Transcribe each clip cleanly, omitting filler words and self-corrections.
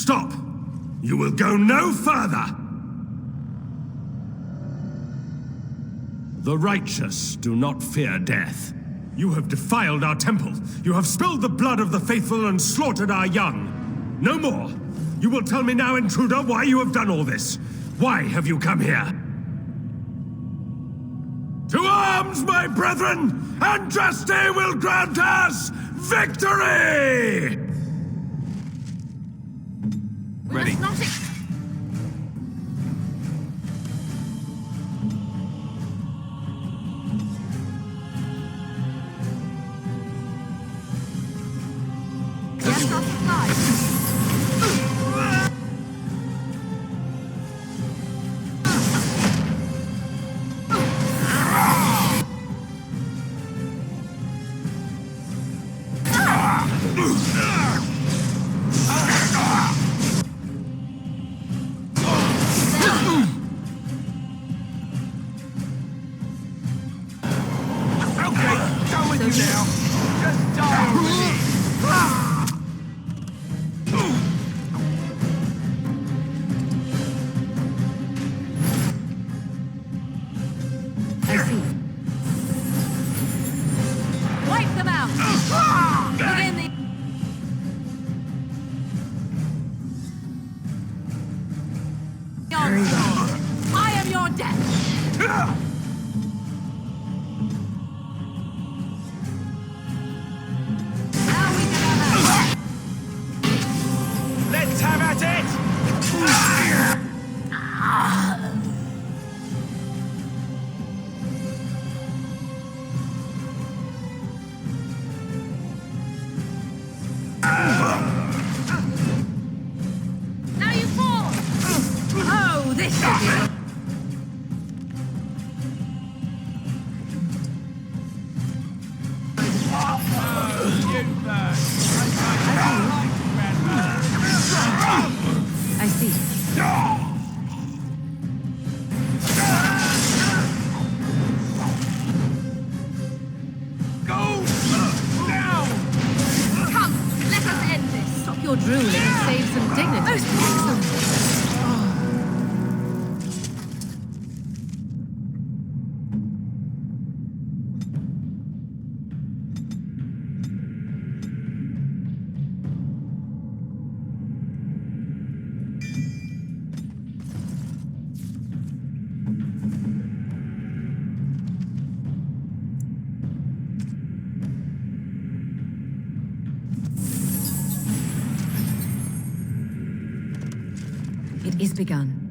Stop! You will go no further! The righteous do not fear death. You have defiled our temple. You have spilled the blood of the faithful and slaughtered our young. No more. You will tell me now, intruder, why you have done all this. Why have you come here? To arms, my brethren, and Justice will grant us victory! Ready. It is begun.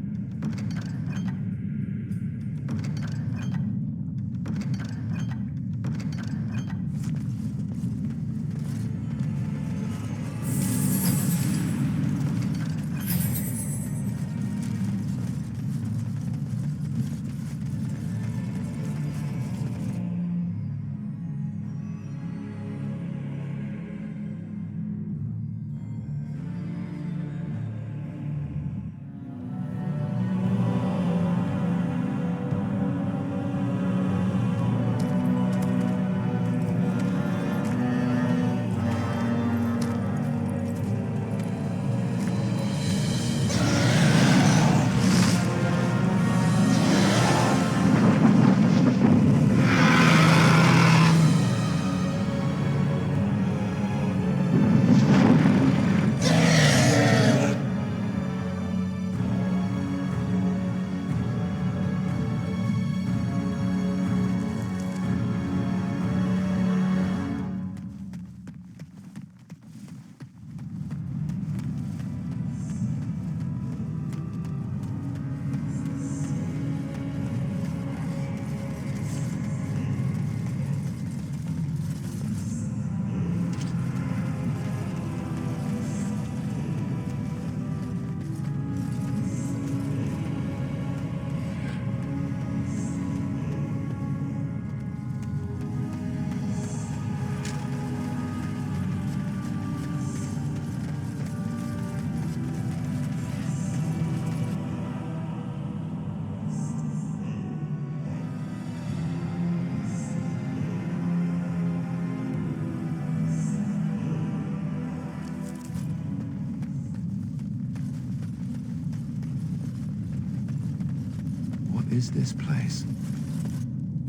is this place?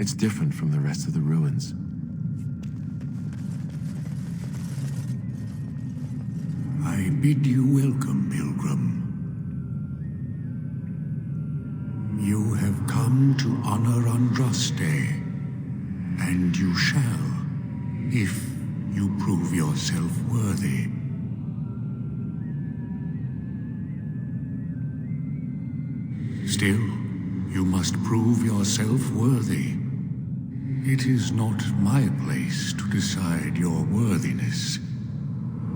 It's different from the rest of the ruins. I bid you welcome, pilgrim. You have come to honor Andraste, and you shall, if you prove yourself worthy. Still, you must prove yourself worthy. It is not my place to decide your worthiness.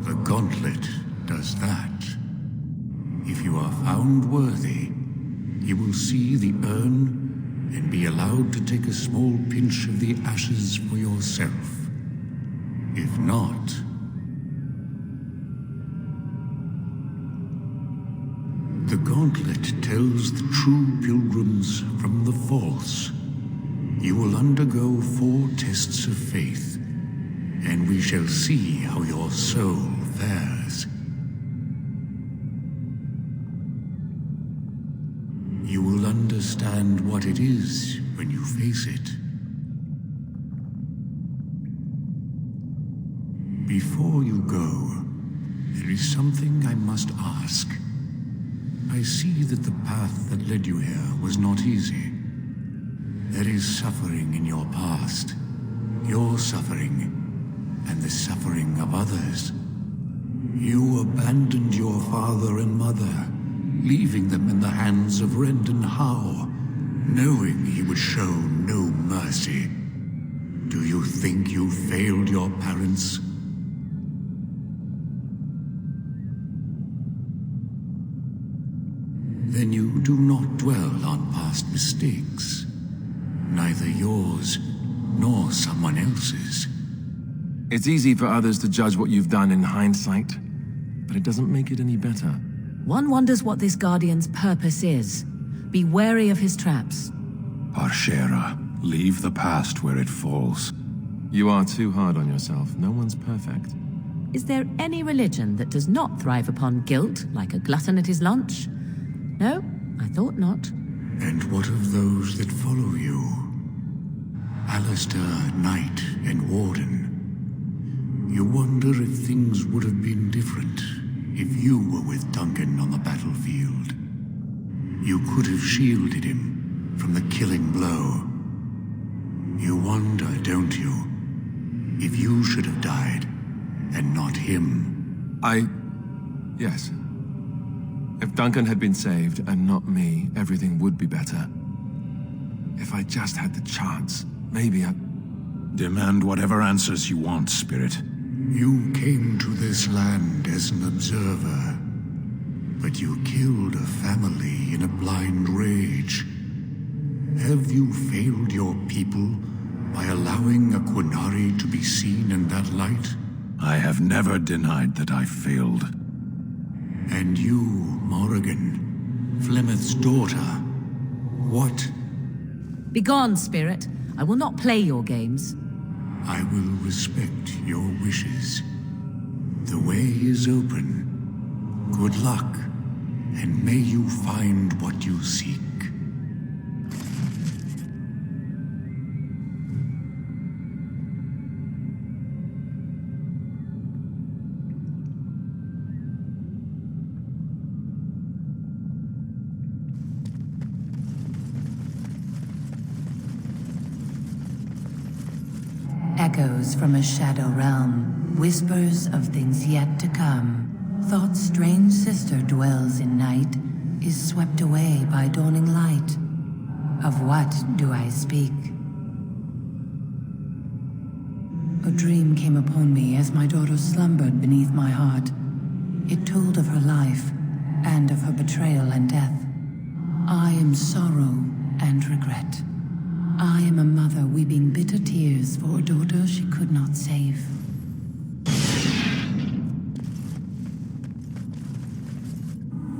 The gauntlet does that. If you are found worthy, you will see the urn and be allowed to take a small pinch of the ashes for yourself. If not, the gauntlet tells the true pilgrims from the false. You will undergo 4 tests of faith, and we shall see how your soul fares. You will understand what it is when you face it. Before you go, there is something I must ask. I see that the path that led you here was not easy. There is suffering in your past. Your suffering, and the suffering of others. You abandoned your father and mother, leaving them in the hands of Rendon Howe, knowing he would show no mercy. Do you think you failed your parents? Then you do not dwell on past mistakes, neither yours nor someone else's. It's easy for others to judge what you've done in hindsight, but it doesn't make it any better. One wonders what this Guardian's purpose is. Be wary of his traps. Parshera, leave the past where it falls. You are too hard on yourself. No one's perfect. Is there any religion that does not thrive upon guilt, like a glutton at his lunch? No, I thought not. And what of those that follow you? Alistair, Knight, and Warden. You wonder if things would have been different if you were with Duncan on the battlefield. You could have shielded him from the killing blow. You wonder, don't you, if you should have died and not him? Yes. If Duncan had been saved and not me, everything would be better. If I just had the chance, maybe I... Demand whatever answers you want, Spirit. You came to this land as an observer, but you killed a family in a blind rage. Have you failed your people by allowing a Qunari to be seen in that light? I have never denied that I failed. And you, Morrigan, Flemeth's daughter, what? Begone, Spirit. I will not play your games. I will respect your wishes. The way is open. Good luck, and may you find what you seek. Echoes from a shadow realm, whispers of things yet to come. Thought's strange sister dwells in night, is swept away by dawning light. Of what do I speak? A dream came upon me as my daughter slumbered beneath my heart. It told of her life, and of her betrayal and death. I am sorrow and regret. I am a mother weeping bitter tears for a daughter she could not save.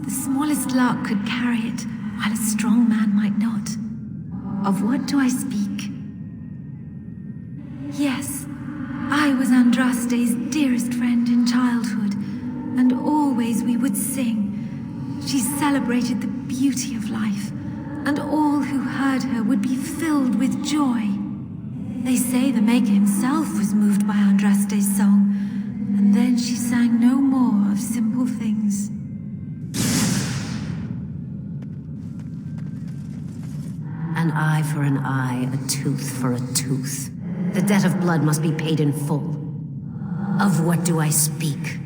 The smallest lark could carry it, while a strong man might not. Of what do I speak? Yes, I was Andraste's dearest friend in childhood, and always we would sing. She celebrated the beauty of life, and all who heard her would be filled with joy. They say the Maker himself was moved by Andraste's song, and then she sang no more of simple things. An eye for an eye, a tooth for a tooth. The debt of blood must be paid in full. Of what do I speak?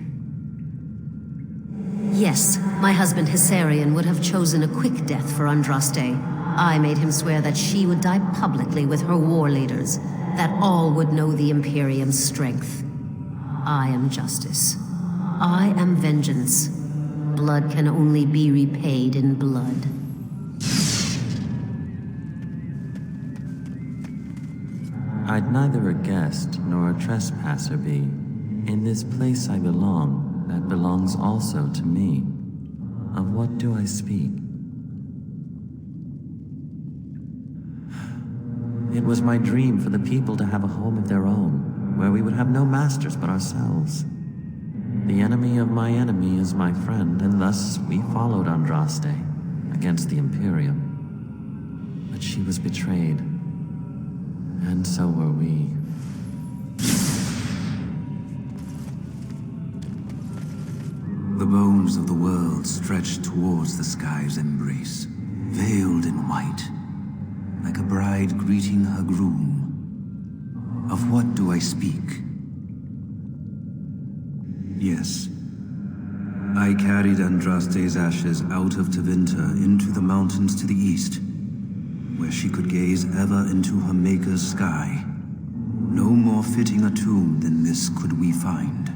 Yes, my husband Hissarion would have chosen a quick death for Andraste. I made him swear that she would die publicly with her war leaders, that all would know the Imperium's strength. I am justice. I am vengeance. Blood can only be repaid in blood. I'd neither a guest nor a trespasser be. In this place I belong, that belongs also to me. Of what do I speak? It was my dream for the people to have a home of their own, where we would have no masters but ourselves. The enemy of my enemy is my friend, and thus we followed Andraste against the Imperium. But she was betrayed, and so were we. The bones of the world stretched towards the sky's embrace, veiled in white, like a bride greeting her groom. Of what do I speak? Yes, I carried Andraste's ashes out of Tevinter into the mountains to the east, where she could gaze ever into her Maker's sky. No more fitting a tomb than this could we find.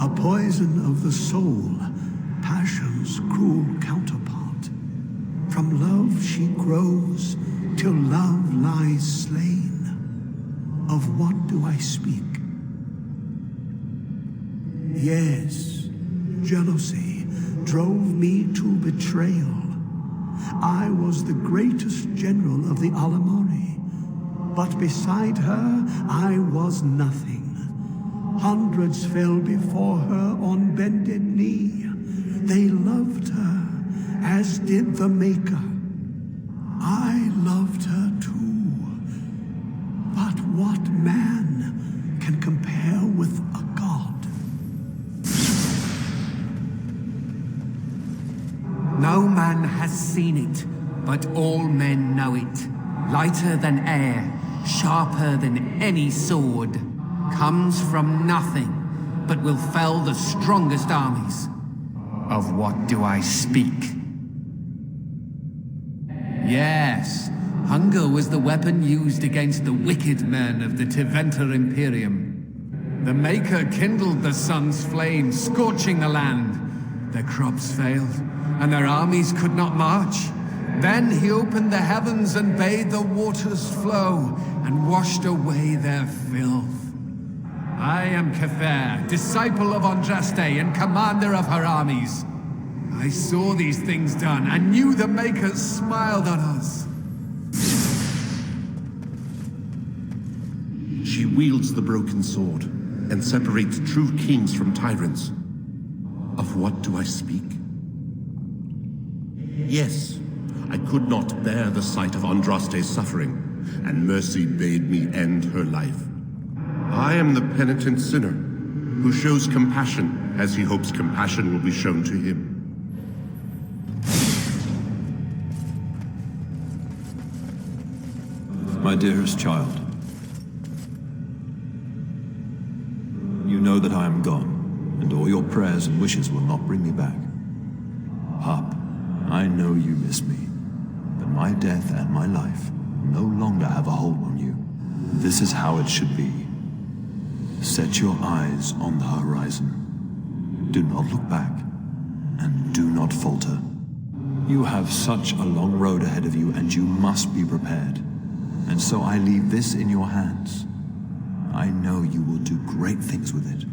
A poison of the soul, passion's cruel counterpart. From love she grows, till love lies slain. Of what do I speak? Yes, jealousy drove me to betrayal. I was the greatest general of the Alamori, but beside her I was nothing. Hundreds fell before her on bended knee. They loved her, as did the Maker. I loved her too. But what man can compare with a god? No man has seen it, but all men know it. Lighter than air, sharper than any sword. Comes from nothing, but will fell the strongest armies. Of what do I speak? Yes, hunger was the weapon used against the wicked men of the Tevinter Imperium. The Maker kindled the sun's flame, scorching the land. Their crops failed, and their armies could not march. Then he opened the heavens and bade the waters flow, and washed away their filth. I am Kefer, disciple of Andraste and commander of her armies. I saw these things done and knew the Makers smiled on us. She wields the broken sword and separates true kings from tyrants. Of what do I speak? Yes, I could not bear the sight of Andraste's suffering, and mercy bade me end her life. I am the penitent sinner, who shows compassion as he hopes compassion will be shown to him. My dearest child, you know that I am gone, and all your prayers and wishes will not bring me back. Pup, I know you miss me, but my death and my life no longer have a hold on you. This is how it should be. Set your eyes on the horizon. Do not look back, and do not falter. You have such a long road ahead of you, and you must be prepared. And so I leave this in your hands. I know you will do great things with it.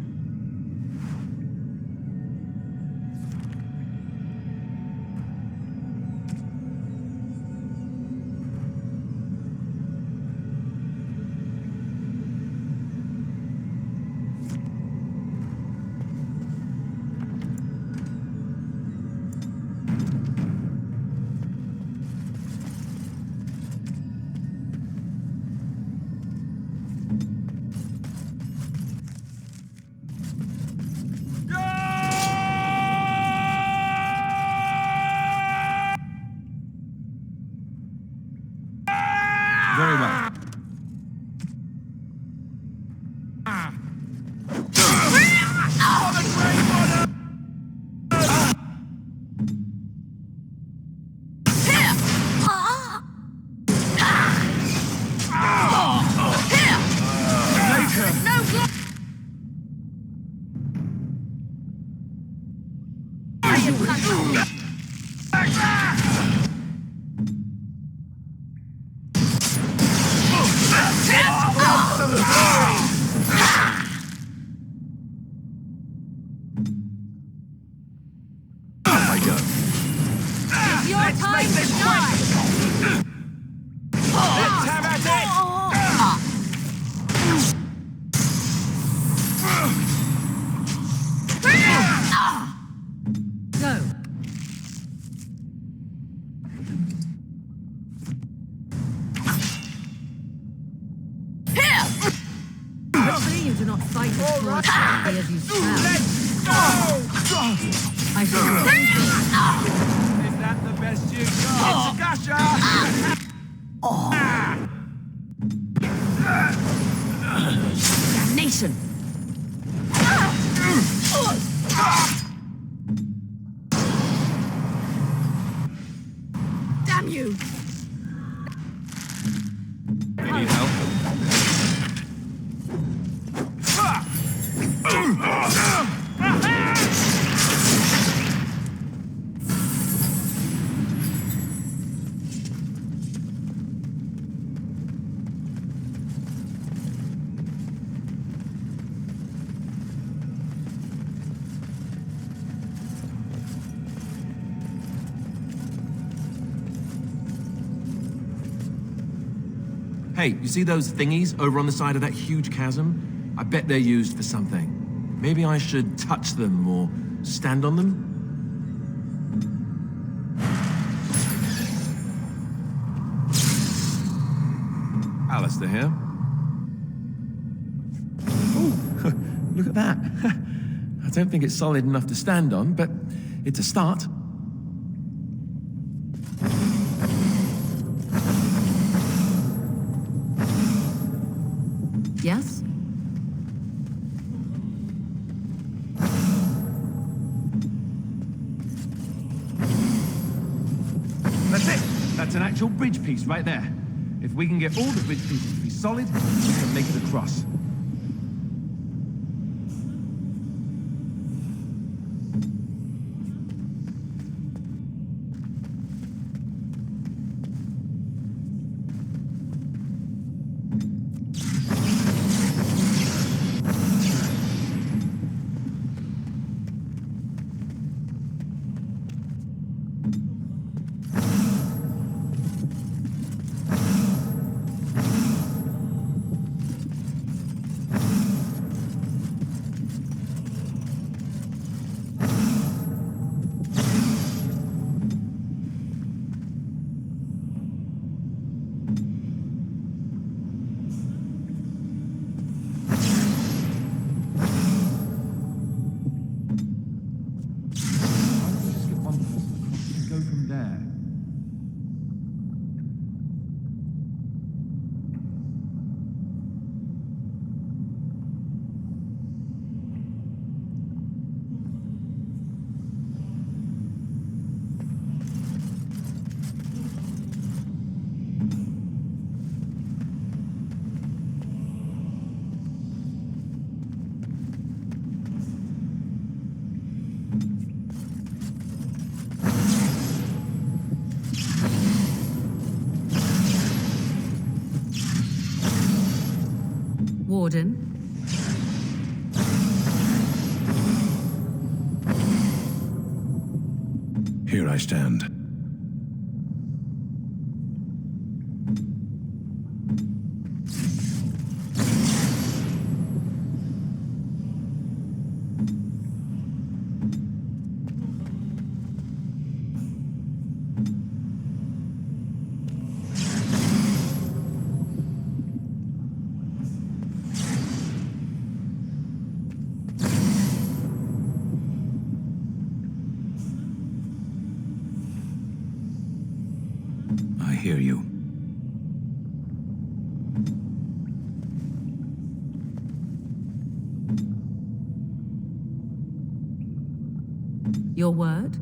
Let's make this quick! Let's have at it! Go. Hopefully you do not fight as closely as you sound. Let's go! I shall send you. Is that the best you got? It's a gusher! Damnation! Damn you! You need help? Hey, you see those thingies over on the side of that huge chasm? I bet they're used for something. Maybe I should touch them or stand on them? Alistair here. Oh, look at that. I don't think it's solid enough to stand on, but it's a start. Yes? That's it! That's an actual bridge piece right there. If we can get all the bridge pieces to be solid, we can make it across. Warden. Here I stand. I hear you. Your word?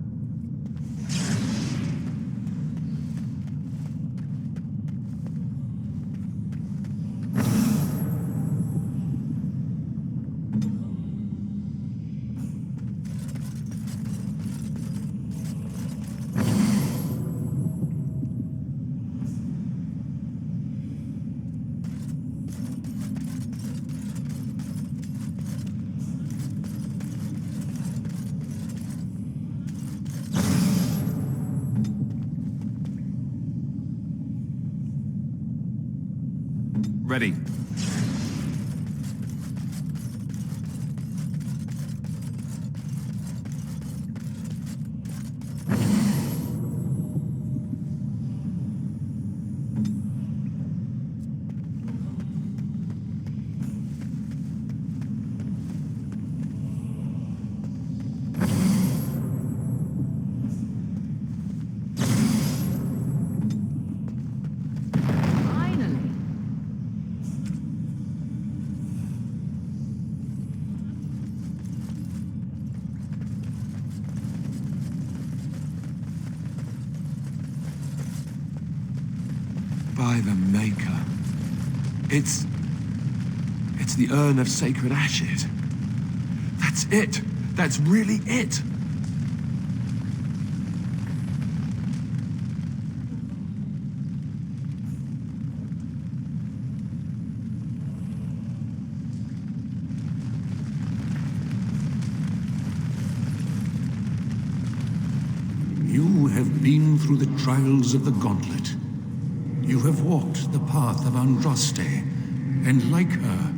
Ready. By the Maker. It's the Urn of Sacred Ashes. That's it. That's really it. You have been through the trials of the Gauntlet. You have walked the path of Andraste, and like her,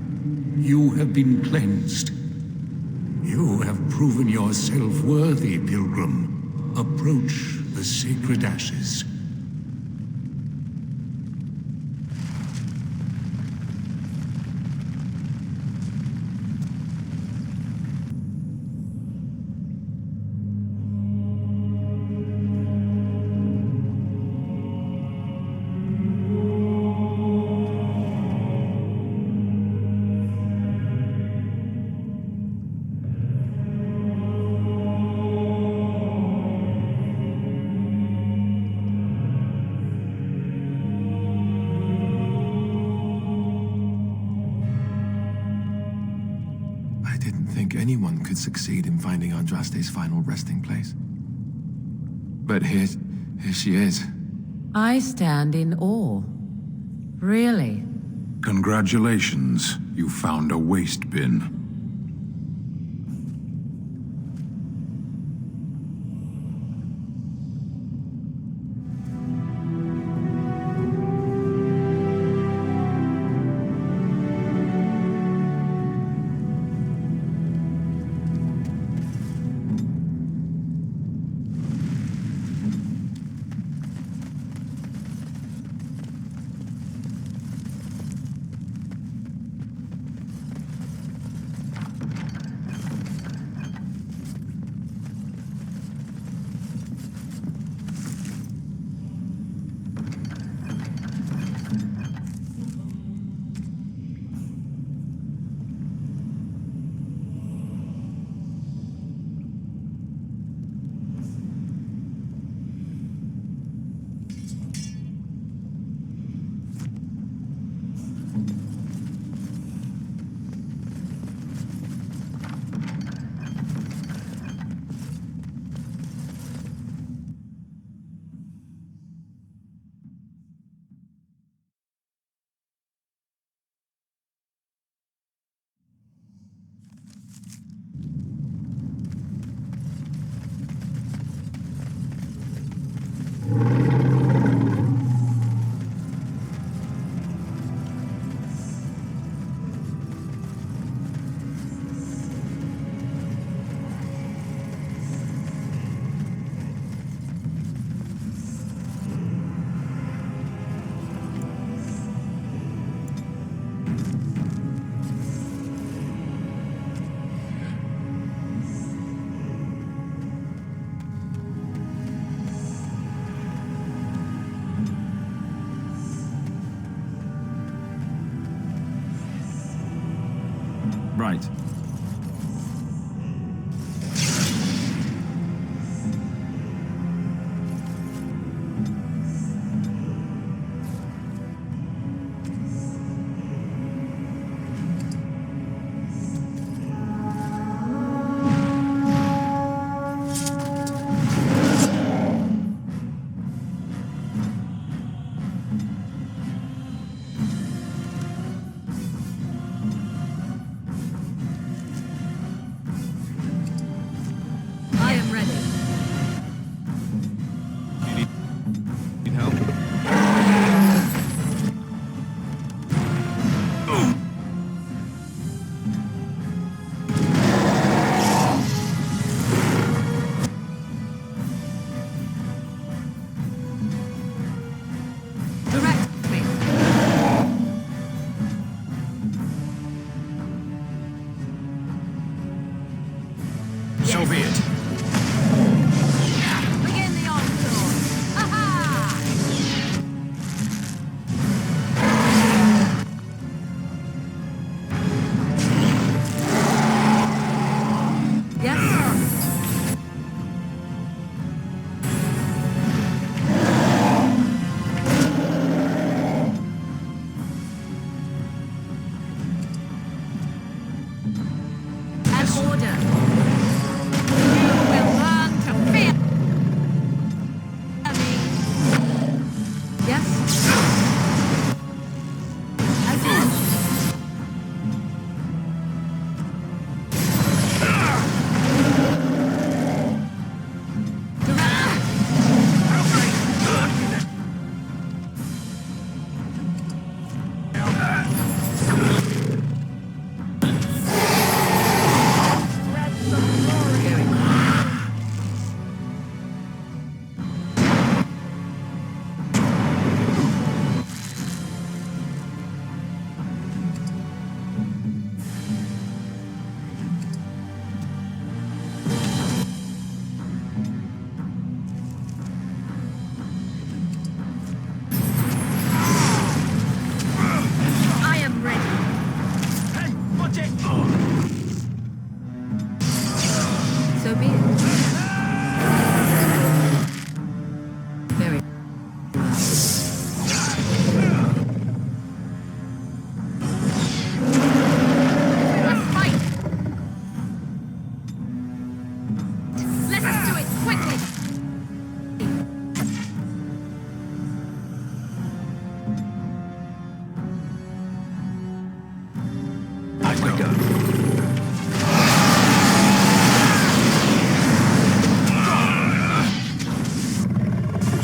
you have been cleansed. You have proven yourself worthy, pilgrim. Approach the sacred ashes. Anyone could succeed in finding Andraste's final resting place. But here she is. I stand in awe. Really? Congratulations, you found a waste bin. Right.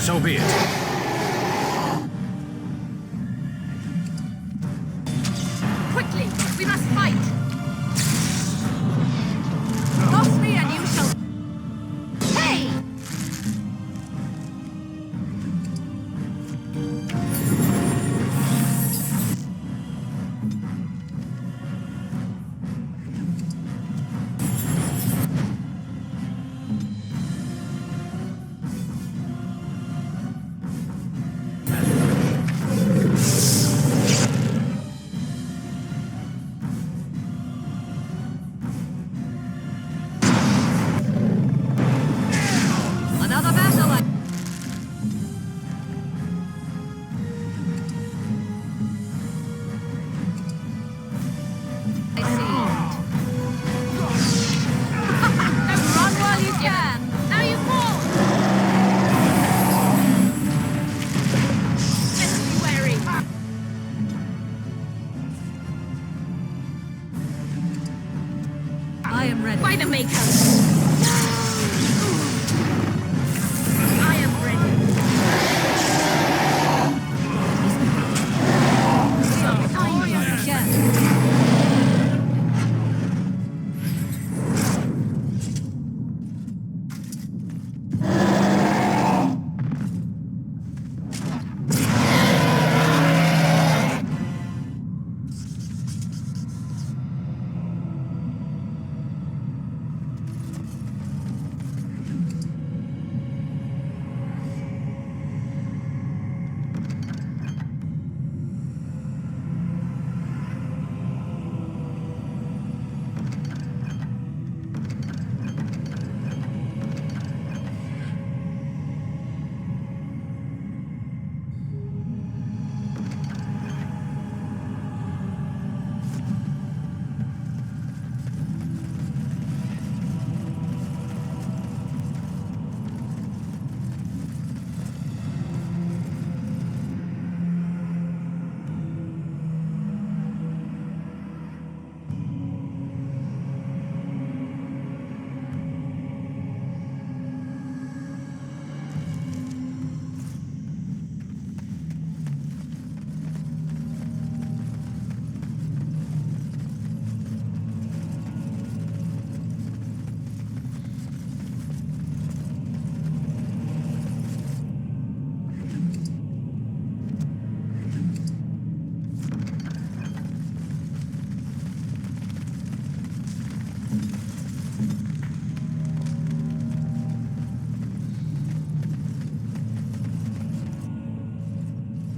So be it. Quickly! We must fight! Cross me and you shall... Hey! Another battle! I see. Run while you can. Now you fall. Better be wary. I am ready. By the Maker. I am ready.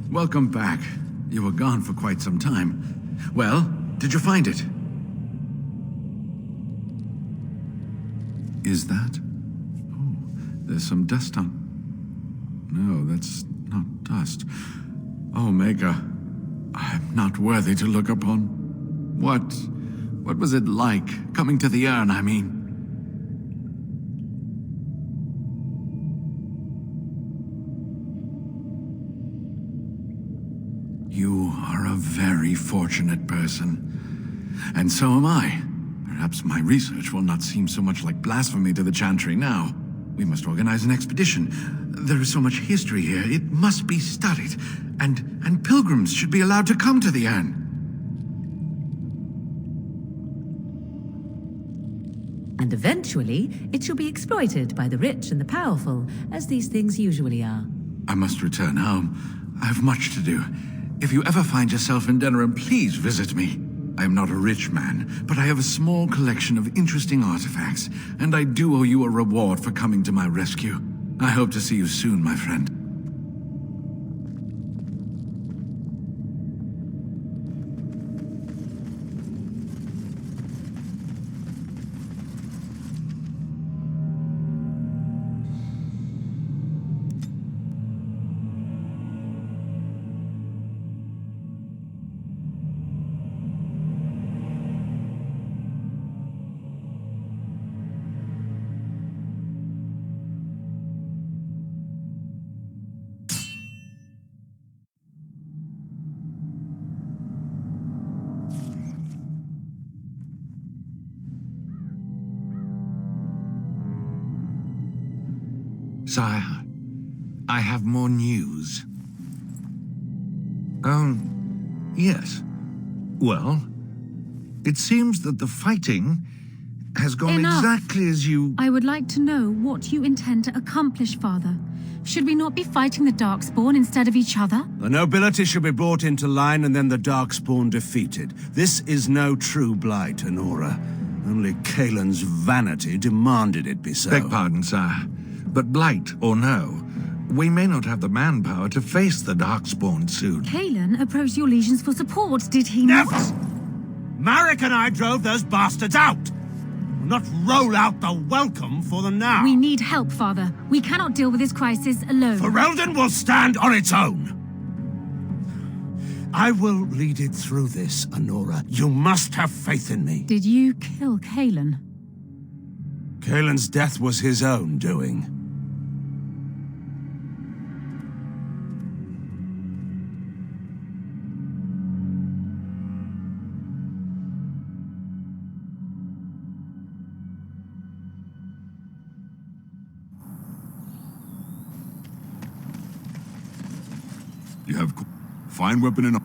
Welcome back. You were gone for quite some time. Well, did you find it? Is that? Oh, there's some dust on... No, that's not dust. Oh, Maker, I'm not worthy to look upon. What was it like, coming to the urn, I mean? You are a very fortunate person. And so am I. Perhaps my research will not seem so much like blasphemy to the Chantry now. We must organize an expedition. There is so much history here, it must be studied. And pilgrims should be allowed to come to the urn. And eventually, it shall be exploited by the rich and the powerful, as these things usually are. I must return home. I have much to do. If you ever find yourself in Denerim, please visit me. I am not a rich man, but I have a small collection of interesting artifacts, and I do owe you a reward for coming to my rescue. I hope to see you soon, my friend. Sire, I have more news. Oh, yes. Well, it seems that the fighting has gone Enough. exactly as you... I would like to know what you intend to accomplish, Father. Should we not be fighting the Darkspawn instead of each other? The nobility should be brought into line and then the Darkspawn defeated. This is no true blight, Honora. Only Kaelin's vanity demanded it be so. Beg pardon, sire. But blight or no, we may not have the manpower to face the Darkspawn soon. Kaelin approached your legions for support, did he not? Never! Marek and I drove those bastards out! Not roll out the welcome for them now. We need help, Father. We cannot deal with this crisis alone. Ferelden will stand on its own. I will lead it through this, Honora. You must have faith in me. Did you kill Kaelin? Kaelin's death was his own doing. You have fine weapon and...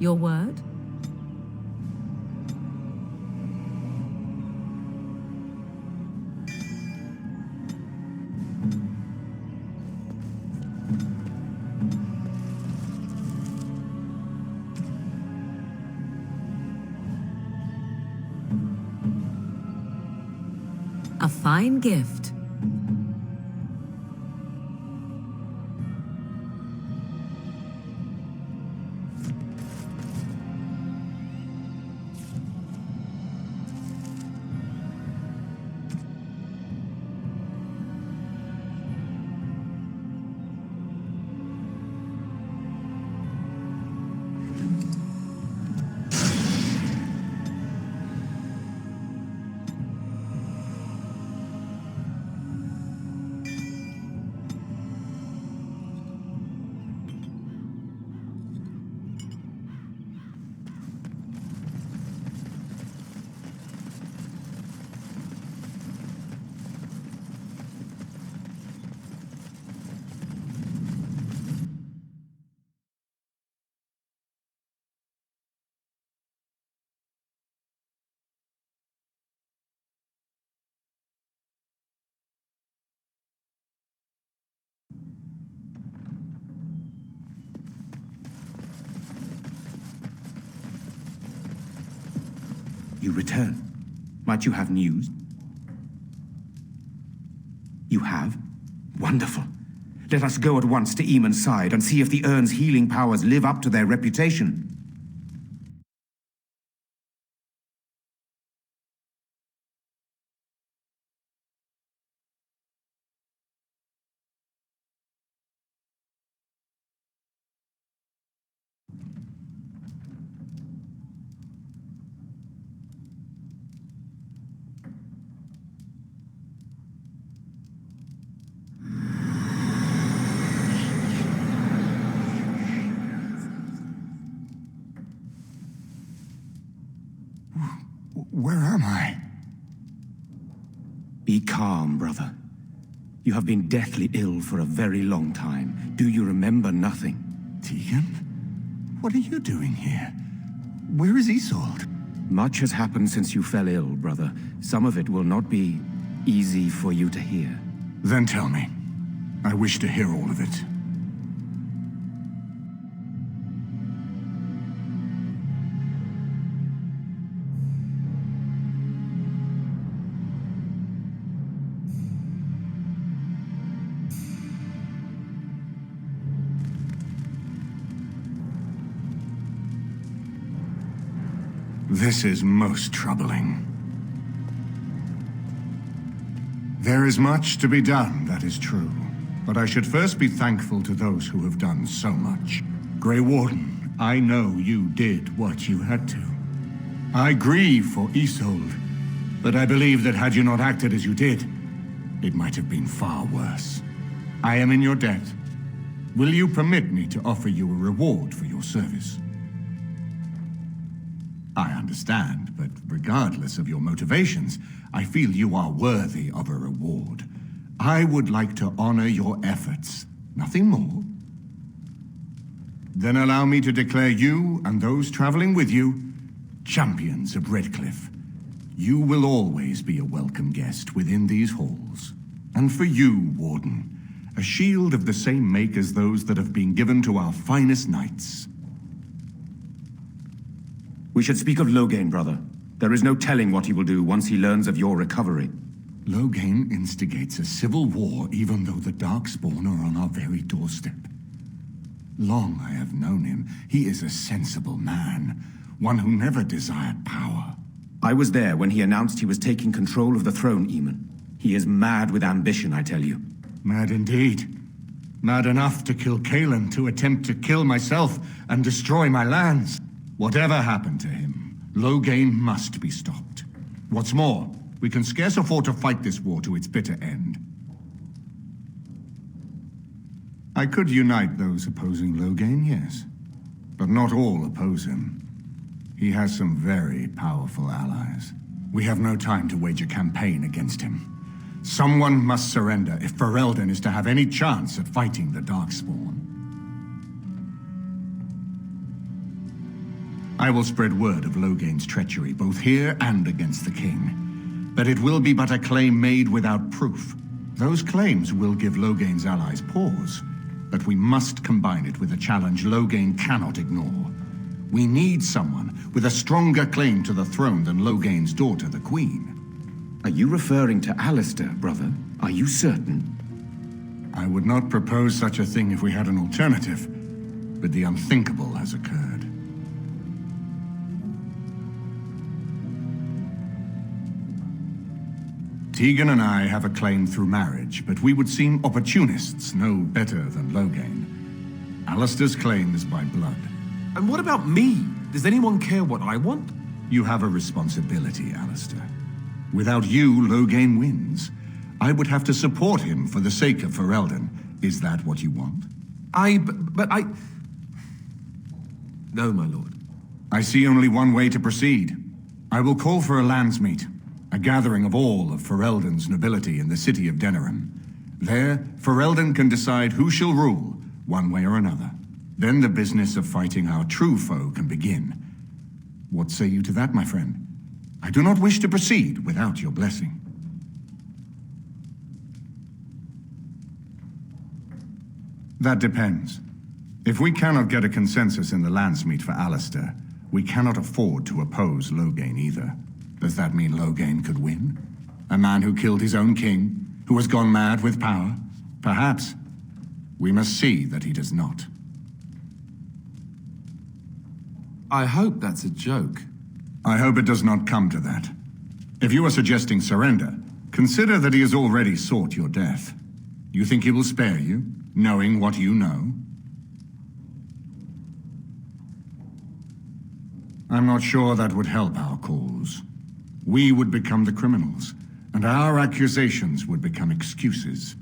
Your word? A fine gift. You return. Might you have news? You have? Wonderful. Let us go at once to Eamon's side and see if the urn's healing powers live up to their reputation. Where am I? Be calm, brother. You have been deathly ill for a very long time. Do you remember nothing? Tegan? What are you doing here? Where is Isolde? Much has happened since you fell ill, brother. Some of it will not be easy for you to hear. Then tell me. I wish to hear all of it. This is most troubling. There is much to be done, that is true. But I should first be thankful to those who have done so much. Grey Warden, I know you did what you had to. I grieve for Isolde, but I believe that had you not acted as you did, it might have been far worse. I am in your debt. Will you permit me to offer you a reward for your service? I understand, but regardless of your motivations, I feel you are worthy of a reward. I would like to honor your efforts, nothing more. Then allow me to declare you and those traveling with you champions of Redcliffe. You will always be a welcome guest within these halls. And for you, Warden, a shield of the same make as those that have been given to our finest knights. We should speak of Loghain, brother. There is no telling what he will do once he learns of your recovery. Loghain instigates a civil war even though the Darkspawn are on our very doorstep. Long I have known him. He is a sensible man, one who never desired power. I was there when he announced he was taking control of the throne, Eamon. He is mad with ambition, I tell you. Mad indeed. Mad enough to kill Cailan, to attempt to kill myself and destroy my lands. Whatever happened to him, Loghain must be stopped. What's more, we can scarce afford to fight this war to its bitter end. I could unite those opposing Loghain, yes. But not all oppose him. He has some very powerful allies. We have no time to wage a campaign against him. Someone must surrender if Ferelden is to have any chance at fighting the Darkspawn. I will spread word of Loghain's treachery, both here and against the king. But it will be but a claim made without proof. Those claims will give Loghain's allies pause, but we must combine it with a challenge Loghain cannot ignore. We need someone with a stronger claim to the throne than Loghain's daughter, the Queen. Are you referring to Alistair, brother? Are you certain? I would not propose such a thing if we had an alternative, but the unthinkable has occurred. Tegan and I have a claim through marriage, but we would seem opportunists no better than Loghain. Alistair's claim is by blood. And what about me? Does anyone care what I want? You have a responsibility, Alistair. Without you, Loghain wins. I would have to support him for the sake of Ferelden. Is that what you want? No, my lord. I see only one way to proceed. I will call for a landsmeet, a gathering of all of Ferelden's nobility in the city of Denerim. There, Ferelden can decide who shall rule, one way or another. Then the business of fighting our true foe can begin. What say you to that, my friend? I do not wish to proceed without your blessing. That depends. If we cannot get a consensus in the landsmeet for Alistair, we cannot afford to oppose Loghain either. Does that mean Loghain could win? A man who killed his own king, who has gone mad with power? Perhaps. We must see that he does not. I hope that's a joke. I hope it does not come to that. If you are suggesting surrender, consider that he has already sought your death. You think he will spare you, knowing what you know? I'm not sure that would help our cause. We would become the criminals, and our accusations would become excuses.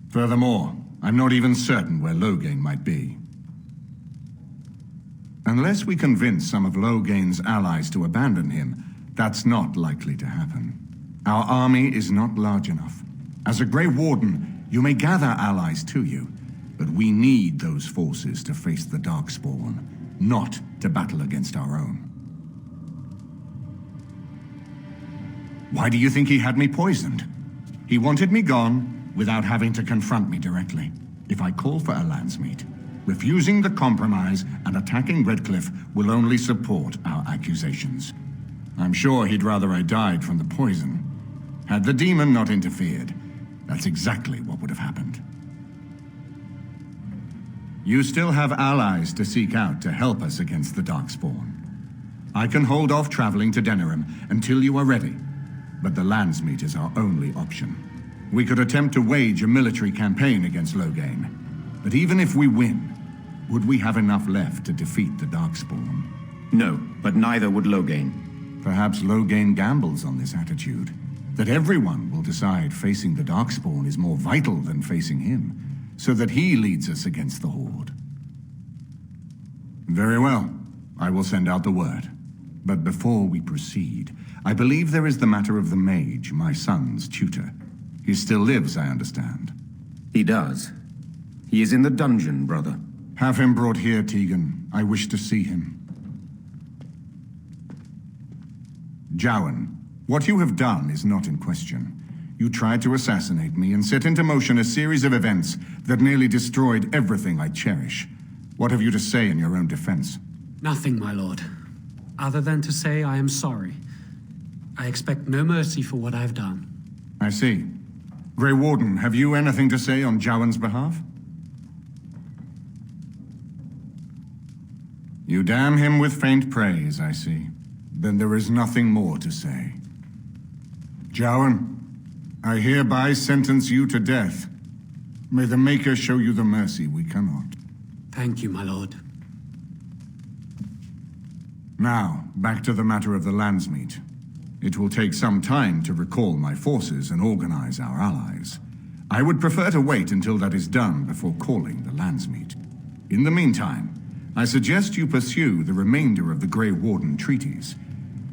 Furthermore, I'm not even certain where Loghain might be. Unless we convince some of Loghain's allies to abandon him, that's not likely to happen. Our army is not large enough. As a Grey Warden, you may gather allies to you, but we need those forces to face the Darkspawn, not to battle against our own. Why do you think he had me poisoned? He wanted me gone without having to confront me directly. If I call for a landsmeet, refusing the compromise and attacking Redcliffe will only support our accusations. I'm sure he'd rather I died from the poison. Had the demon not interfered, that's exactly what would have happened. You still have allies to seek out to help us against the Darkspawn. I can hold off traveling to Denerim until you are ready, but the Landsmeet is our only option. We could attempt to wage a military campaign against Loghain, but even if we win, would we have enough left to defeat the Darkspawn? No, but neither would Loghain. Perhaps Loghain gambles on this attitude, that everyone will decide facing the Darkspawn is more vital than facing him, so that he leads us against the Horde. Very well. I will send out the word. But before we proceed, I believe there is the matter of the mage, my son's tutor. He still lives, I understand. He does. He is in the dungeon, brother. Have him brought here, Tegan. I wish to see him. Jowan, what you have done is not in question. You tried to assassinate me and set into motion a series of events that nearly destroyed everything I cherish. What have you to say in your own defense? Nothing, my lord. Other than to say I am sorry. I expect no mercy for what I've done. I see. Grey Warden, have you anything to say on Jowan's behalf? You damn him with faint praise, I see. Then there is nothing more to say. Jowan, I hereby sentence you to death. May the Maker show you the mercy we cannot. Thank you, my lord. Now, back to the matter of the Landsmeet. It will take some time to recall my forces and organize our allies. I would prefer to wait until that is done before calling the Landsmeet. In the meantime, I suggest you pursue the remainder of the Grey Warden treaties.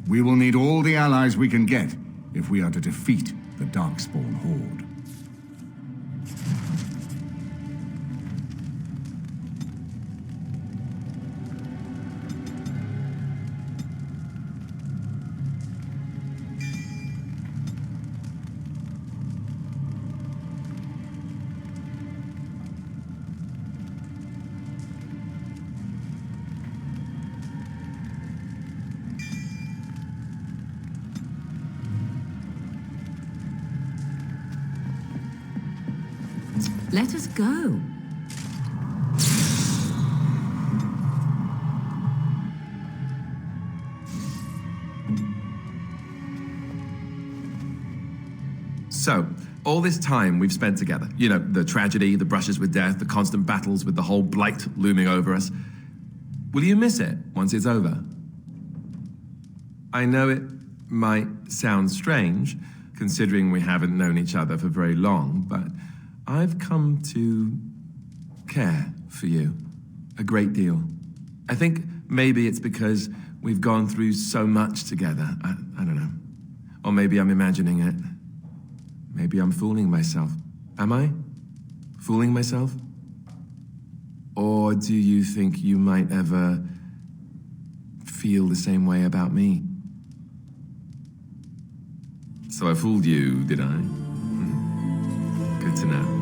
We will need all the allies we can get if we are to defeat the Darkspawn Horde. Let us go. So, all this time we've spent together, you know, the tragedy, the brushes with death, the constant battles with the whole blight looming over us. Will you miss it once it's over? I know it might sound strange, considering we haven't known each other for very long, but I've come to care for you a great deal. I think maybe it's because we've gone through so much together. I don't know. Or maybe I'm imagining it. Maybe I'm fooling myself. Am I? Fooling myself? Or do you think you might ever feel the same way about me? So I fooled you, did I? Good to know.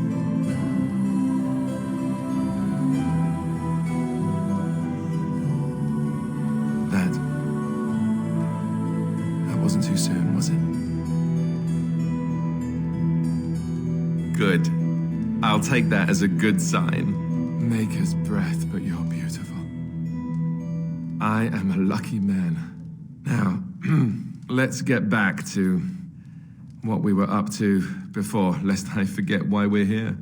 That wasn't too soon, was it? Good. I'll take that as a good sign. Maker's breath, but you're beautiful. I am a lucky man. Now, let's get back to what we were up to before, lest I forget why we're here.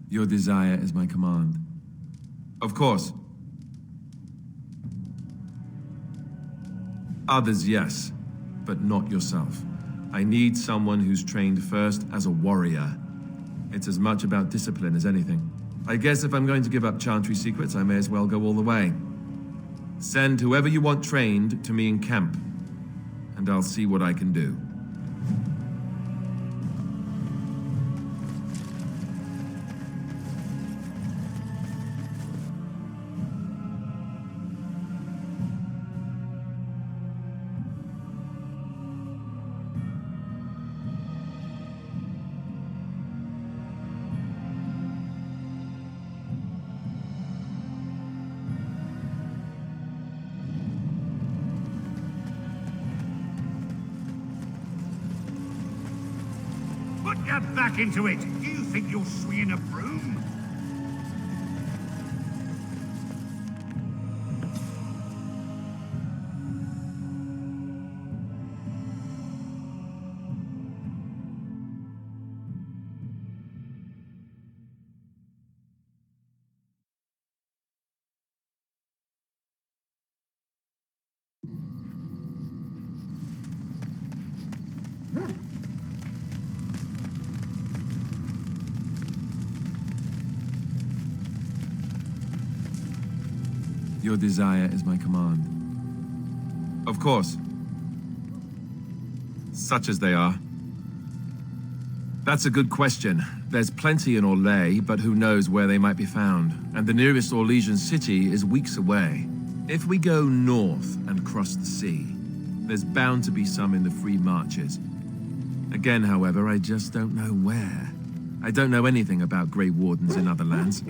Your desire is my command. Of course. Others, yes, but not yourself. I need someone who's trained first as a warrior. It's as much about discipline as anything. I guess if I'm going to give up Chantry secrets, I may as well go all the way. Send whoever you want trained to me in camp, and I'll see what I can do. Get back into it! Do you think you're swinging a broom? Your desire is my command. Of course. Such as they are. That's a good question. There's plenty in Orlais, but who knows where they might be found. And the nearest Orlesian city is weeks away. If we go north and cross the sea, there's bound to be some in the Free Marches. Again, however, I just don't know where. I don't know anything about Grey Wardens in other lands.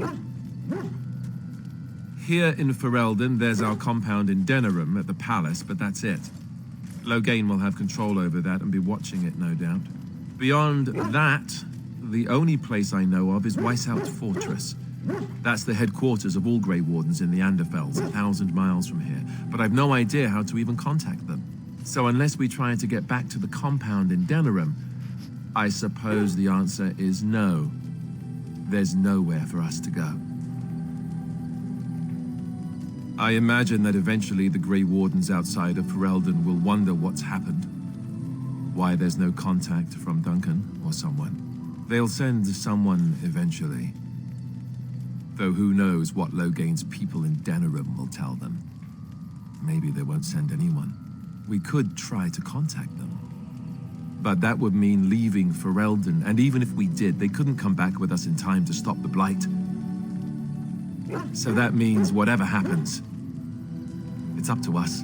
Here in Ferelden, there's our compound in Denerim at the palace, but that's it. Loghain will have control over that and be watching it, no doubt. Beyond that, the only place I know of is Weishout Fortress. That's the headquarters of all Grey Wardens in the Anderfells, 1,000 miles from here. But I've no idea how to even contact them. So unless we try to get back to the compound in Denerim, I suppose the answer is no. There's nowhere for us to go. I imagine that eventually the Grey Wardens outside of Ferelden will wonder what's happened. Why there's no contact from Duncan or someone. They'll send someone eventually. Though who knows what Loghain's people in Denerim will tell them. Maybe they won't send anyone. We could try to contact them. But that would mean leaving Ferelden, and even if we did, they couldn't come back with us in time to stop the Blight. So that means whatever happens, it's up to us.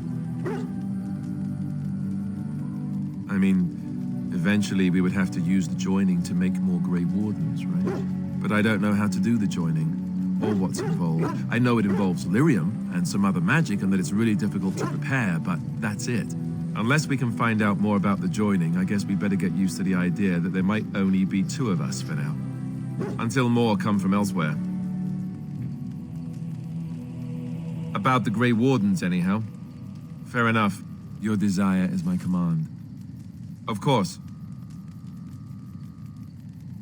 I mean, eventually we would have to use the joining to make more Grey Wardens, right? But I don't know how to do the joining, or what's involved. I know it involves lyrium and some other magic, and that it's really difficult to prepare, but that's it. Unless we can find out more about the joining, I guess we better get used to the idea that there might only be 2 of us for now. Until more come from elsewhere. About the Grey Wardens, anyhow. Fair enough. Your desire is my command. Of course.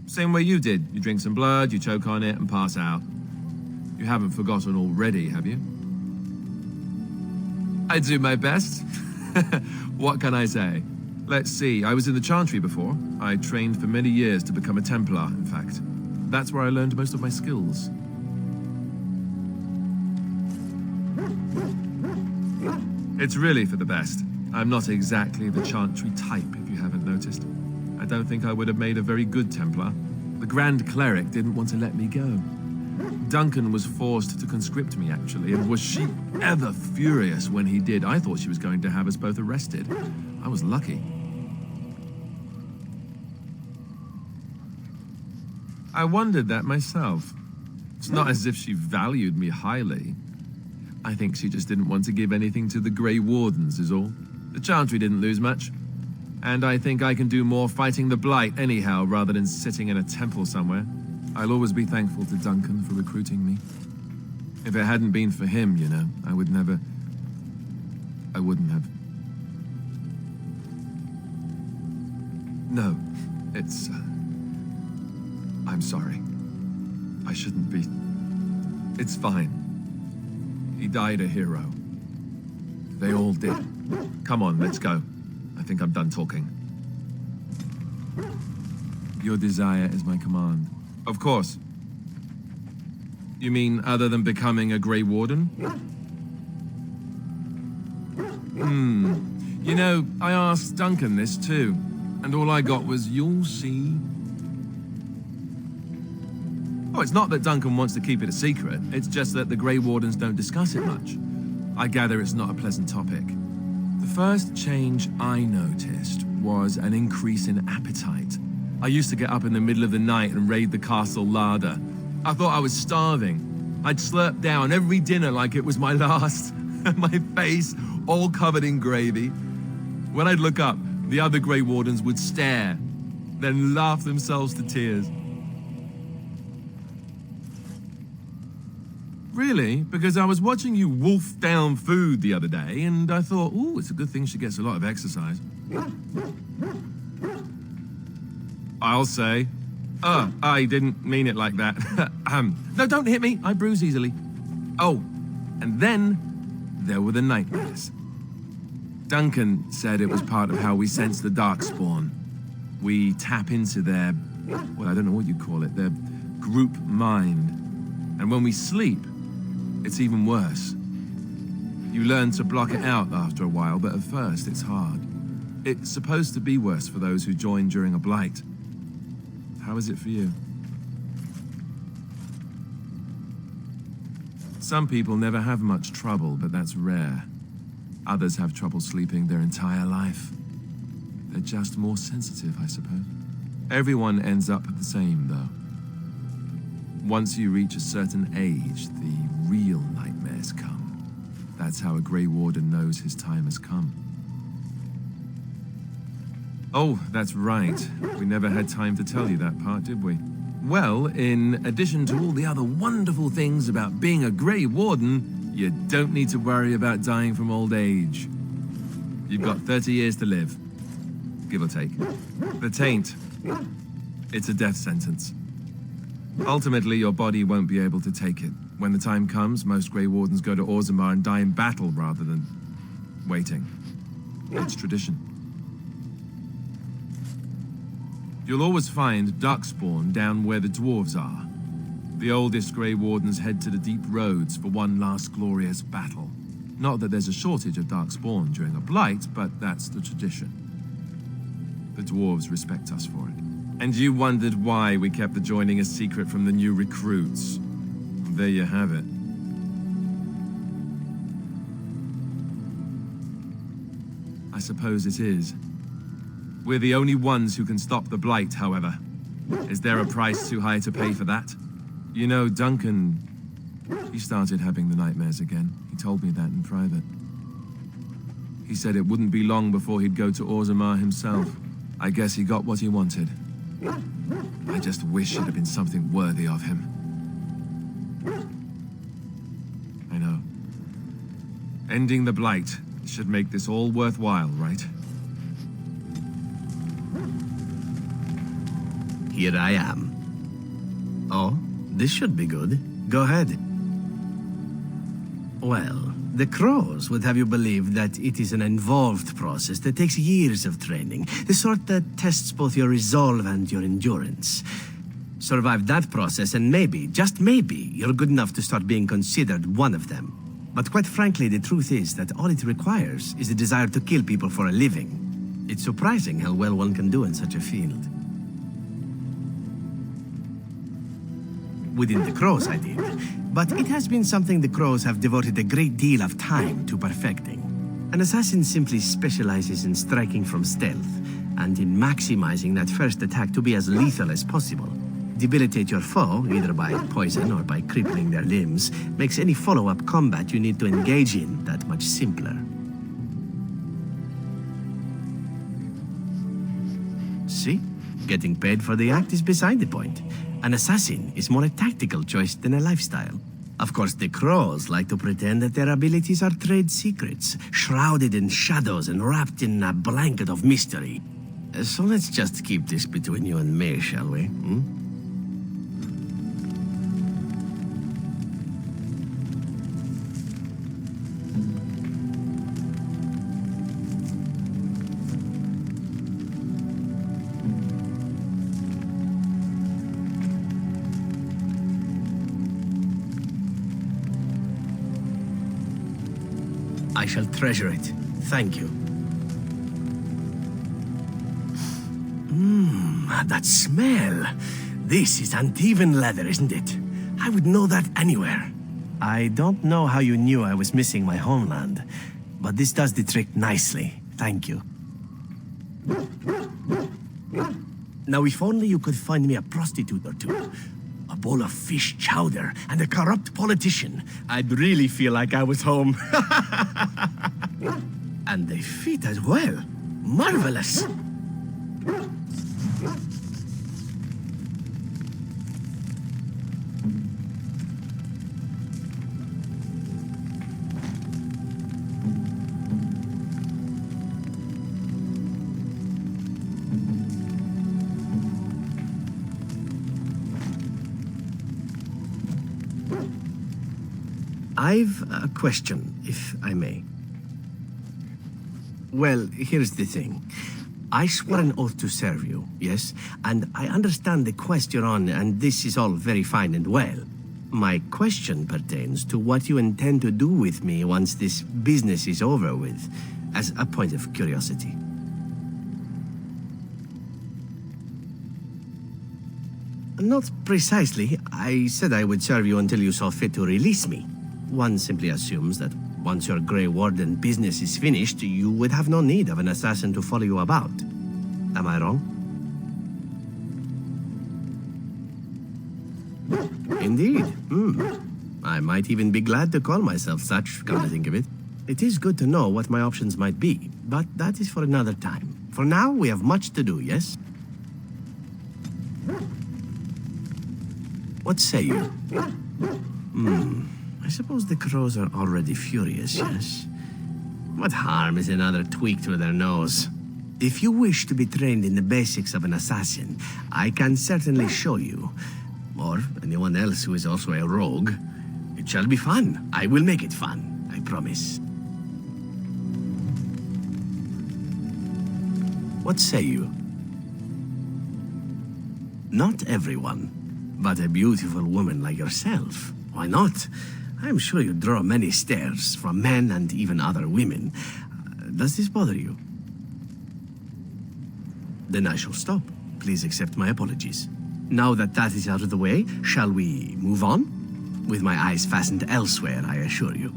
Same way you did. You drink some blood, you choke on it, and pass out. You haven't forgotten already, have you? I do my best. What can I say? Let's see, I was in the Chantry before. I trained for many years to become a Templar, in fact. That's where I learned most of my skills. It's really for the best. I'm not exactly the Chantry type, if you haven't noticed. I don't think I would have made a very good Templar. The Grand Cleric didn't want to let me go. Duncan was forced to conscript me, actually, and was she ever furious when he did. I thought she was going to have us both arrested. I was lucky. I wondered that myself. It's not as if she valued me highly. I think she just didn't want to give anything to the Grey Wardens, is all. The Chantry didn't lose much. And I think I can do more fighting the Blight anyhow, rather than sitting in a temple somewhere. I'll always be thankful to Duncan for recruiting me. If it hadn't been for him, you know, I wouldn't have. No, it's... I'm sorry. I shouldn't be... It's fine. He died a hero. They all did. Come on, let's go. I think I'm done talking. Your desire is my command. Of course. You mean other than becoming a Grey Warden? You know, I asked Duncan this too, and all I got was, "You'll see." Oh, it's not that Duncan wants to keep it a secret. It's just that the Grey Wardens don't discuss it much. I gather it's not a pleasant topic. The first change I noticed was an increase in appetite. I used to get up in the middle of the night and raid the castle larder. I thought I was starving. I'd slurp down every dinner like it was my last, my face all covered in gravy. When I'd look up, the other Grey Wardens would stare, then laugh themselves to tears. Really? Because I was watching you wolf down food the other day, and I thought, ooh, it's a good thing she gets a lot of exercise. I'll say. I didn't mean it like that. No, don't hit me. I bruise easily. Oh, and then there were the nightmares. Duncan said it was part of how we sense the Darkspawn. We tap into their, well, I don't know what you call it, their group mind. And when we sleep, it's even worse. You learn to block it out after a while, but at first it's hard. It's supposed to be worse for those who join during a blight. How is it for you? Some people never have much trouble, but that's rare. Others have trouble sleeping their entire life. They're just more sensitive, I suppose. Everyone ends up the same, though. Once you reach a certain age, the real nightmares come. That's how a Grey Warden knows his time has come. Oh, that's right. We never had time to tell you that part, did we? Well, in addition to all the other wonderful things about being a Grey Warden, you don't need to worry about dying from old age. You've got 30 years to live, give or take. The Taint, it's a death sentence. Ultimately, your body won't be able to take it. When the time comes, most Grey Wardens go to Orzammar and die in battle rather than waiting. It's tradition. You'll always find Darkspawn down where the dwarves are. The oldest Grey Wardens head to the deep roads for one last glorious battle. Not that there's a shortage of Darkspawn during a blight, but that's the tradition. The dwarves respect us for it. And you wondered why we kept the joining a secret from the new recruits. There you have it. I suppose it is. We're the only ones who can stop the blight, however. Is there a price too high to pay for that? You know, Duncan, he started having the nightmares again. He told me that in private. He said it wouldn't be long before he'd go to Orzammar himself. I guess he got what he wanted. I just wish it had been something worthy of him. I know. Ending the blight should make this all worthwhile, right? Here I am. Oh, this should be good. Go ahead. Well, the Crows would have you believe that it is an involved process that takes years of training, the sort that tests both your resolve and your endurance. Survive that process and maybe, just maybe, you're good enough to start being considered one of them. But quite frankly, the truth is that all it requires is the desire to kill people for a living. It's surprising how well one can do in such a field. Within the Crows, I did. But it has been something the Crows have devoted a great deal of time to perfecting. An assassin simply specializes in striking from stealth, and in maximizing that first attack to be as lethal as possible. Debilitate your foe, either by poison or by crippling their limbs, makes any follow-up combat you need to engage in that much simpler. See? Getting paid for the act is beside the point. An assassin is more a tactical choice than a lifestyle. Of course, the Crows like to pretend that their abilities are trade secrets, shrouded in shadows and wrapped in a blanket of mystery. So let's just keep this between you and me, shall we? I shall treasure it. Thank you. That smell. This is uneven leather, isn't it? I would know that anywhere. I don't know how you knew I was missing my homeland, but this does the trick nicely. Thank you. Now, if only you could find me a prostitute or two, a bowl of fish chowder, and a corrupt politician, I'd really feel like I was home. And they fit as well. Marvelous. I've a question, if I may. Well, here's the thing. I swore an oath to serve you, yes? And I understand the quest you're on, and this is all very fine and well. My question pertains to what you intend to do with me once this business is over with, as a point of curiosity. Not precisely. I said I would serve you until you saw fit to release me. One simply assumes that once your Grey Warden business is finished, you would have no need of an assassin to follow you about. Am I wrong? Indeed. I might even be glad to call myself such, come to think of it. It is good to know what my options might be, but that is for another time. For now, we have much to do, yes? What say you? I suppose the crows are already furious, yes? What harm is another tweak to their nose? If you wish to be trained in the basics of an assassin, I can certainly show you. Or anyone else who is also a rogue. It shall be fun. I will make it fun, I promise. What say you? Not everyone, but a beautiful woman like yourself. Why not? I'm sure you draw many stares from men and even other women. Does this bother you? Then I shall stop. Please accept my apologies. Now that that is out of the way, shall we move on? With my eyes fastened elsewhere, I assure you.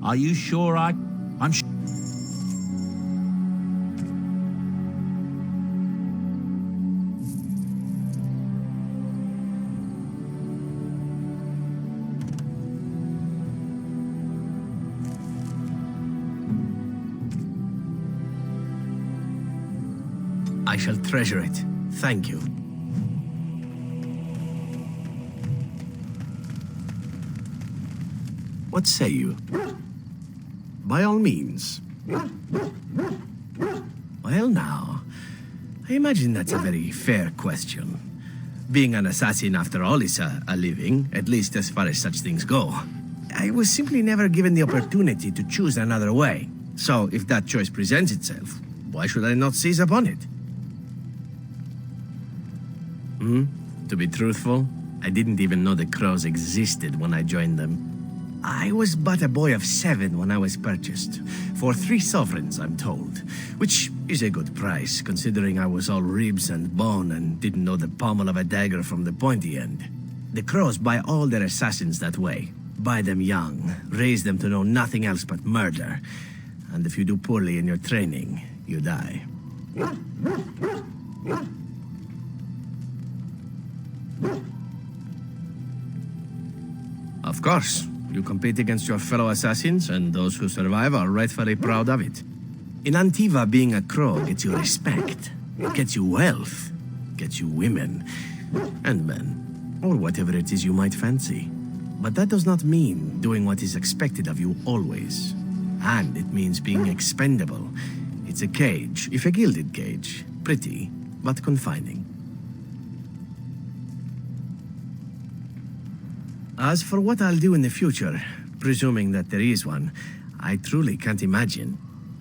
Are you sure I'm sure? I shall treasure it. Thank you. What say you? By all means. Well now, I imagine that's a very fair question. Being an assassin, after all, is a living, at least as far as such things go. I was simply never given the opportunity to choose another way. So if that choice presents itself, why should I not seize upon it? To be truthful, I didn't even know the crows existed when I joined them. I was but a boy of 7 when I was purchased, for 3 sovereigns, I'm told, which is a good price, considering I was all ribs and bone and didn't know the pommel of a dagger from the pointy end. The crows buy all their assassins that way. Buy them young, raise them to know nothing else but murder, and if you do poorly in your training, you die. Of course, you compete against your fellow assassins, and those who survive are rightfully proud of it. In Antiva, being a crow gets you respect, gets you wealth, gets you women, and men, or whatever it is you might fancy. But that does not mean doing what is expected of you always. And it means being expendable. It's a cage, if a gilded cage. Pretty, but confining. As for what I'll do in the future, presuming that there is one, I truly can't imagine.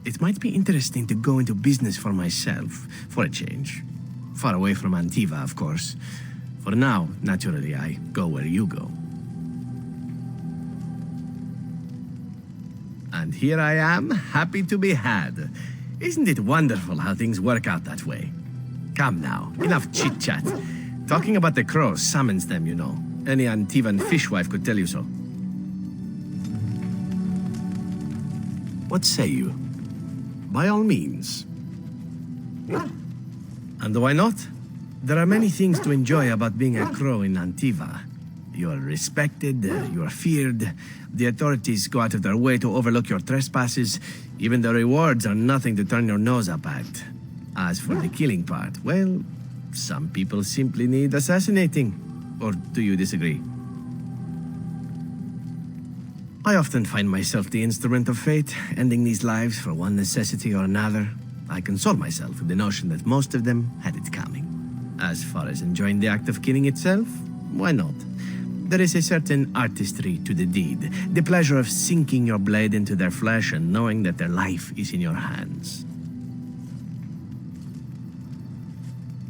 It might be interesting to go into business for myself, for a change. Far away from Antiva, of course. For now, naturally, I go where you go. And here I am, happy to be had. Isn't it wonderful how things work out that way? Come now, enough chit-chat. Talking about the crows summons them, you know. Any Antivan fishwife could tell you so. What say you? By all means. And why not? There are many things to enjoy about being a crow in Antiva. You are respected, you are feared, the authorities go out of their way to overlook your trespasses, even the rewards are nothing to turn your nose up at. As for the killing part, well, some people simply need assassinating. Or do you disagree? I often find myself the instrument of fate, ending these lives for one necessity or another. I console myself with the notion that most of them had it coming. As far as enjoying the act of killing itself, why not? There is a certain artistry to the deed, the pleasure of sinking your blade into their flesh and knowing that their life is in your hands.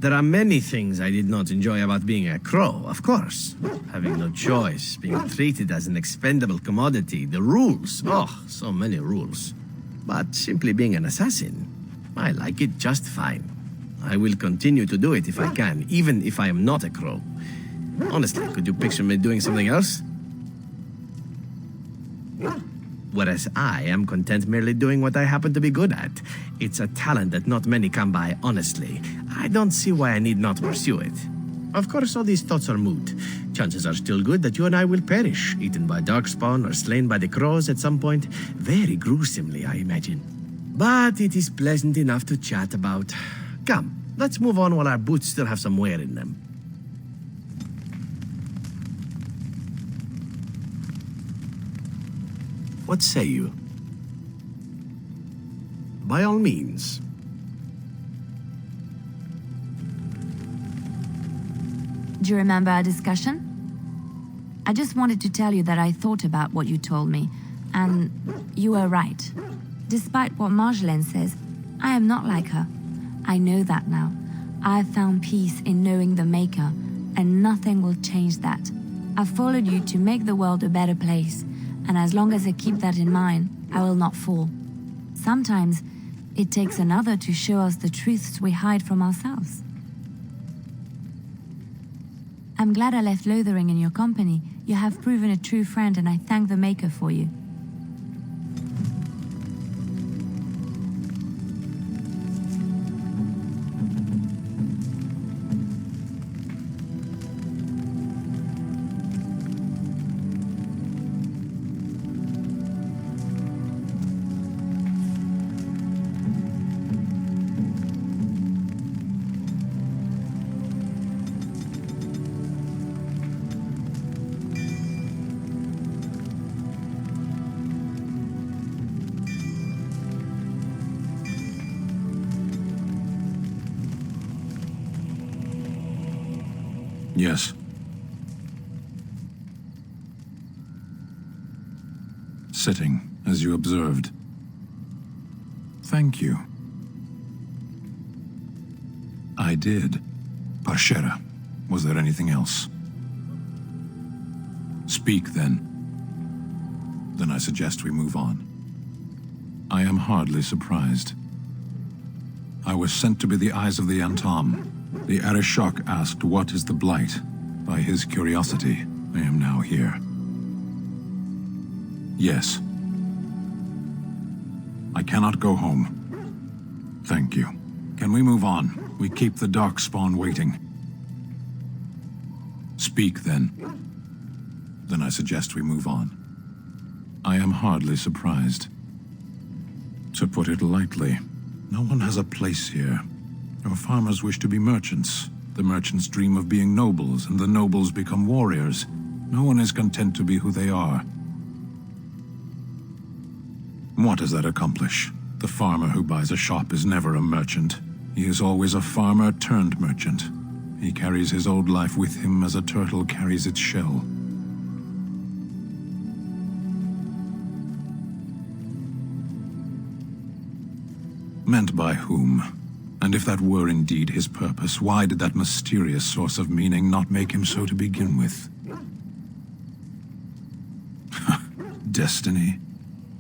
There are many things I did not enjoy about being a crow, of course. Having no choice, being treated as an expendable commodity, the rules. Oh, so many rules. But simply being an assassin, I like it just fine. I will continue to do it if I can, even if I am not a crow. Honestly, could you picture me doing something else? Whereas I am content merely doing what I happen to be good at. It's a talent that not many come by, honestly. I don't see why I need not pursue it. Of course, all these thoughts are moot. Chances are still good that you and I will perish, eaten by darkspawn or slain by the crows at some point. Very gruesomely, I imagine. But it is pleasant enough to chat about. Come, let's move on while our boots still have some wear in them. What say you? By all means. Do you remember our discussion? I just wanted to tell you that I thought about what you told me, and you were right. Despite what Marjolaine says, I am not like her. I know that now. I have found peace in knowing the Maker, and nothing will change that. I followed you to make the world a better place, and as long as I keep that in mind, I will not fall. Sometimes, it takes another to show us the truths we hide from ourselves. I'm glad I left Lothering in your company. You have proven a true friend, and I thank the Maker for you. Yes. Sitting, as you observed. Thank you. I did. Parshera, was there anything else? Speak, then. Then I suggest we move on. I am hardly surprised. I was sent to be the eyes of the Antam. The Arishok asked, "What is the Blight?" By his curiosity, I am now here. Yes. I cannot go home. Thank you. Can we move on? We keep the Darkspawn waiting. Speak, then. Then I suggest we move on. I am hardly surprised. To put it lightly, no one has a place here. Your farmers wish to be merchants. The merchants dream of being nobles, and the nobles become warriors. No one is content to be who they are. What does that accomplish? The farmer who buys a shop is never a merchant. He is always a farmer turned merchant. He carries his old life with him as a turtle carries its shell. Meant by whom? And if that were indeed his purpose, why did that mysterious source of meaning not make him so to begin with? Destiny?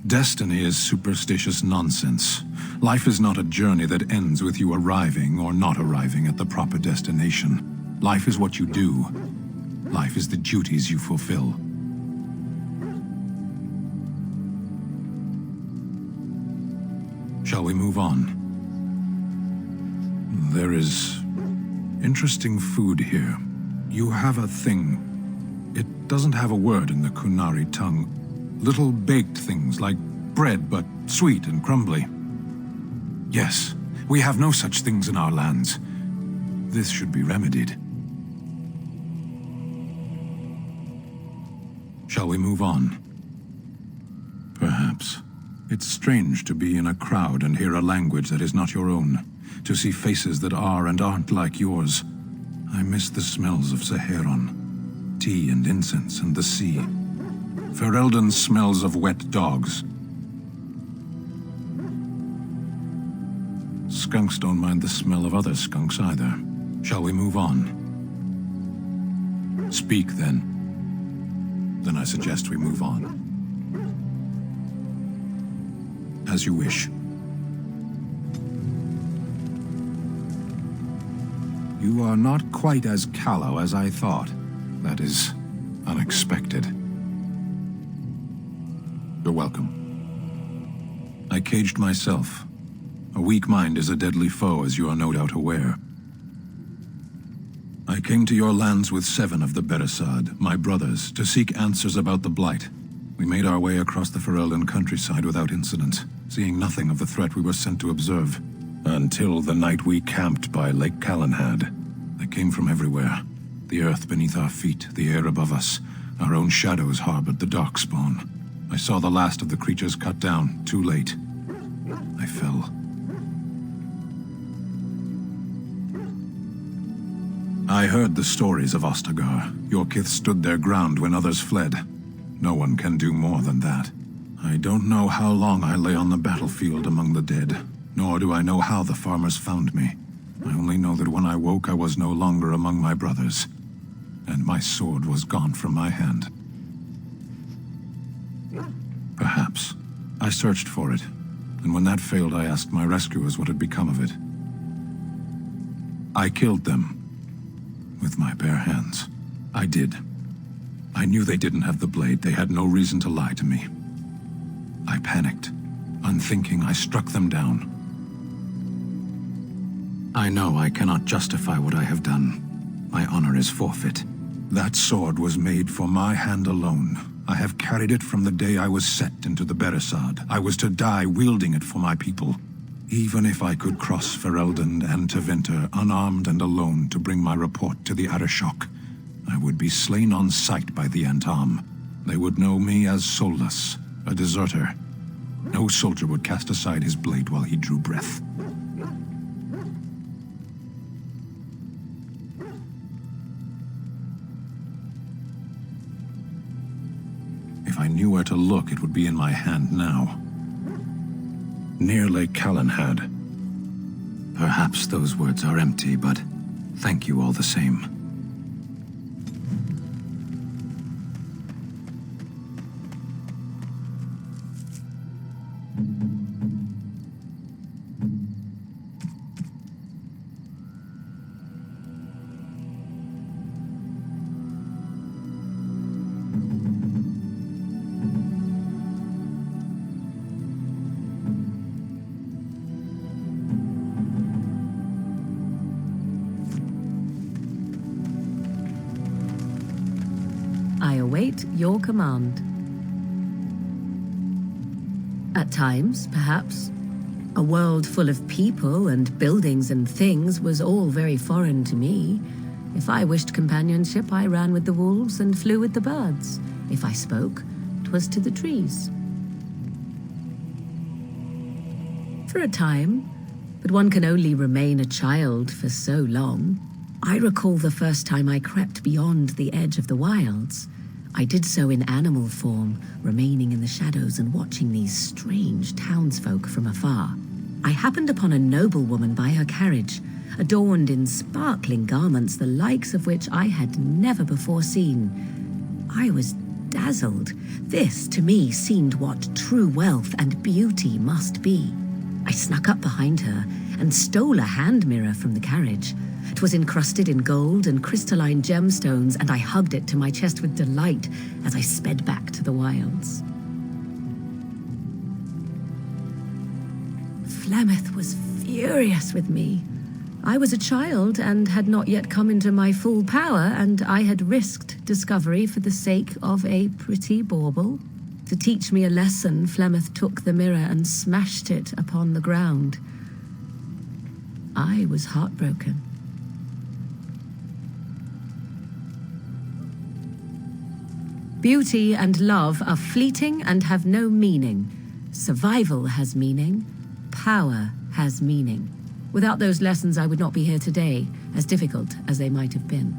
Destiny is superstitious nonsense. Life is not a journey that ends with you arriving or not arriving at the proper destination. Life is what you do. Life is the duties you fulfill. Shall we move on? There is interesting food here. You have a thing. It doesn't have a word in the Kunari tongue. Little baked things like bread, but sweet and crumbly. Yes, we have no such things in our lands. This should be remedied. Shall we move on? Perhaps. It's strange to be in a crowd and hear a language that is not your own. To see faces that are and aren't like yours. I miss the smells of Saharon. Tea and incense and the sea. Ferelden smells of wet dogs. Skunks don't mind the smell of other skunks either. Shall we move on? Speak, then. Then I suggest we move on. As you wish. You are not quite as callow as I thought. That is unexpected. You're welcome. I caged myself. A weak mind is a deadly foe, as you are no doubt aware. I came to your lands with 7 of the Beresad, my brothers, to seek answers about the Blight. We made our way across the Ferelden countryside without incident, seeing nothing of the threat we were sent to observe. Until the night we camped by Lake Calenhad. They came from everywhere. The earth beneath our feet, the air above us. Our own shadows harbored the Darkspawn. I saw the last of the creatures cut down, too late. I fell. I heard the stories of Ostagar. Your kith stood their ground when others fled. No one can do more than that. I don't know how long I lay on the battlefield among the dead, nor do I know how the farmers found me. I only know that when I woke, I was no longer among my brothers, and my sword was gone from my hand. Perhaps. I searched for it, and when that failed, I asked my rescuers what had become of it. I killed them. With my bare hands. I did. I knew they didn't have the blade. They had no reason to lie to me. I panicked. Unthinking, I struck them down. I know I cannot justify what I have done. My honor is forfeit. That sword was made for my hand alone. I have carried it from the day I was set into the Beresad. I was to die wielding it for my people. Even if I could cross Ferelden and Tevinter unarmed and alone to bring my report to the Arishok, I would be slain on sight by the Antam. They would know me as soulless, a deserter. No soldier would cast aside his blade while he drew breath. If I knew where to look, it would be in my hand now. Near Lake Calenhad. Perhaps those words are empty, but thank you all the same. I await your command. At times, perhaps, a world full of people and buildings and things was all very foreign to me. If I wished companionship, I ran with the wolves and flew with the birds. If I spoke, 'twas to the trees. For a time, but one can only remain a child for so long. I recall the first time I crept beyond the edge of the wilds. I did so in animal form, remaining in the shadows and watching these strange townsfolk from afar. I happened upon a noblewoman by her carriage, adorned in sparkling garments, the likes of which I had never before seen. I was dazzled. This, to me, seemed what true wealth and beauty must be. I snuck up behind her and stole a hand mirror from the carriage. 'Twas encrusted in gold and crystalline gemstones, and I hugged it to my chest with delight as I sped back to the wilds. Flemeth was furious with me. I was a child and had not yet come into my full power, and I had risked discovery for the sake of a pretty bauble. To teach me a lesson, Flemeth took the mirror and smashed it upon the ground. I was heartbroken. Beauty and love are fleeting and have no meaning. Survival has meaning. Power has meaning. Without those lessons, I would not be here today, as difficult as they might have been.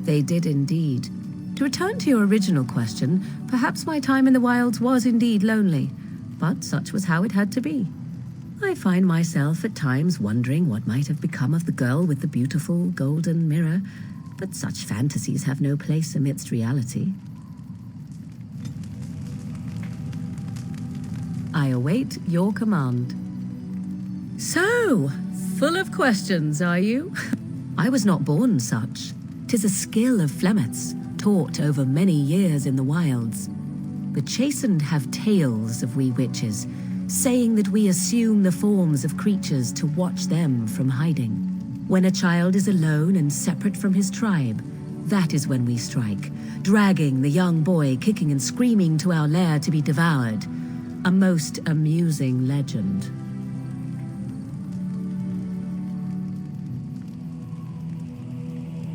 They did indeed. To return to your original question, perhaps my time in the wilds was indeed lonely, but such was how it had to be. I find myself at times wondering what might have become of the girl with the beautiful golden mirror, but such fantasies have no place amidst reality. I await your command. So, full of questions, are you? I was not born such. 'Tis a skill of Flemeth's, taught over many years in the wilds. The chastened have tales of we witches, saying that we assume the forms of creatures to watch them from hiding. When a child is alone and separate from his tribe, that is when we strike, dragging the young boy kicking and screaming to our lair to be devoured. A most amusing legend.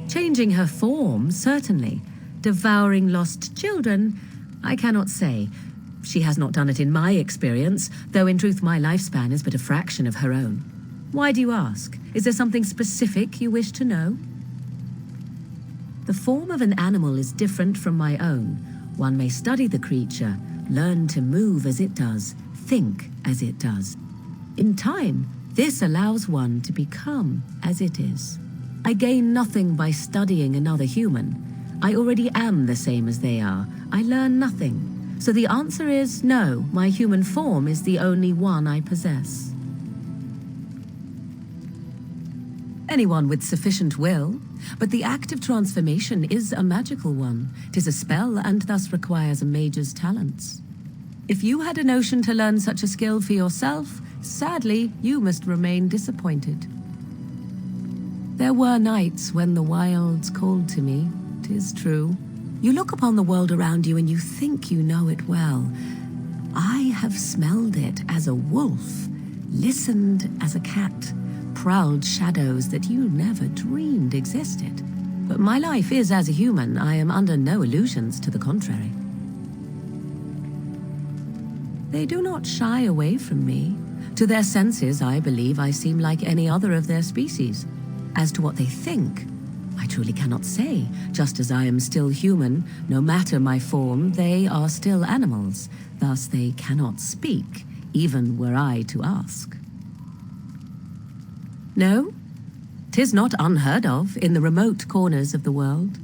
Changing her form, certainly. Devouring lost children, I cannot say. She has not done it in my experience, though in truth my lifespan is but a fraction of her own. Why do you ask? Is there something specific you wish to know? The form of an animal is different from my own. One may study the creature, learn to move as it does, think as it does. In time, this allows one to become as it is. I gain nothing by studying another human. I already am the same as they are. I learn nothing. So the answer is no, my human form is the only one I possess. Anyone with sufficient will, but the act of transformation is a magical one. 'Tis a spell and thus requires a mage's talents. If you had a notion to learn such a skill for yourself, sadly, you must remain disappointed. There were nights when the wilds called to me, 'tis true. You look upon the world around you and you think you know it well. I have smelled it as a wolf, listened as a cat, prowled shadows that you never dreamed existed. But my life is as a human. I am under no illusions to the contrary. They do not shy away from me. To their senses, I believe I seem like any other of their species. As to what they think, I truly cannot say. Just as I am still human, no matter my form, they are still animals. Thus they cannot speak, even were I to ask. No, 'tis not unheard of in the remote corners of the world.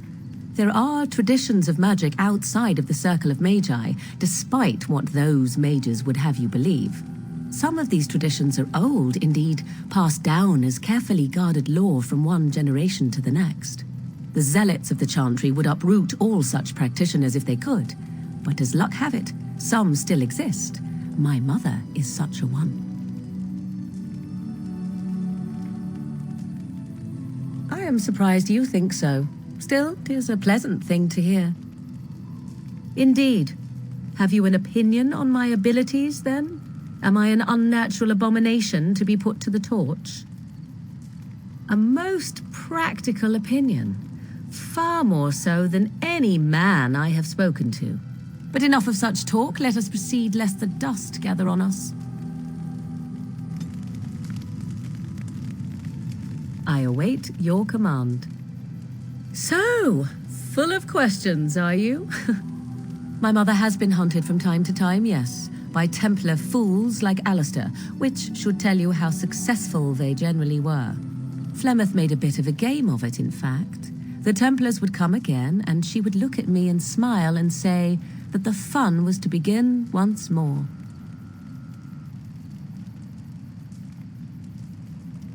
There are traditions of magic outside of the circle of magi, despite what those mages would have you believe. Some of these traditions are old, indeed, passed down as carefully guarded lore from one generation to the next. The zealots of the chantry would uproot all such practitioners if they could, but as luck have it, some still exist. My mother is such a one. I am surprised you think so. Still, 'tis a pleasant thing to hear. Indeed. Have you an opinion on my abilities, then? Am I an unnatural abomination to be put to the torch? A most practical opinion. Far more so than any man I have spoken to. But enough of such talk. Let us proceed, lest the dust gather on us. I await your command. So, full of questions, are you? My mother has been hunted from time to time, yes, by Templar fools like Alistair, which should tell you how successful they generally were. Flemeth made a bit of a game of it, in fact. The Templars would come again, and she would look at me and smile and say that the fun was to begin once more.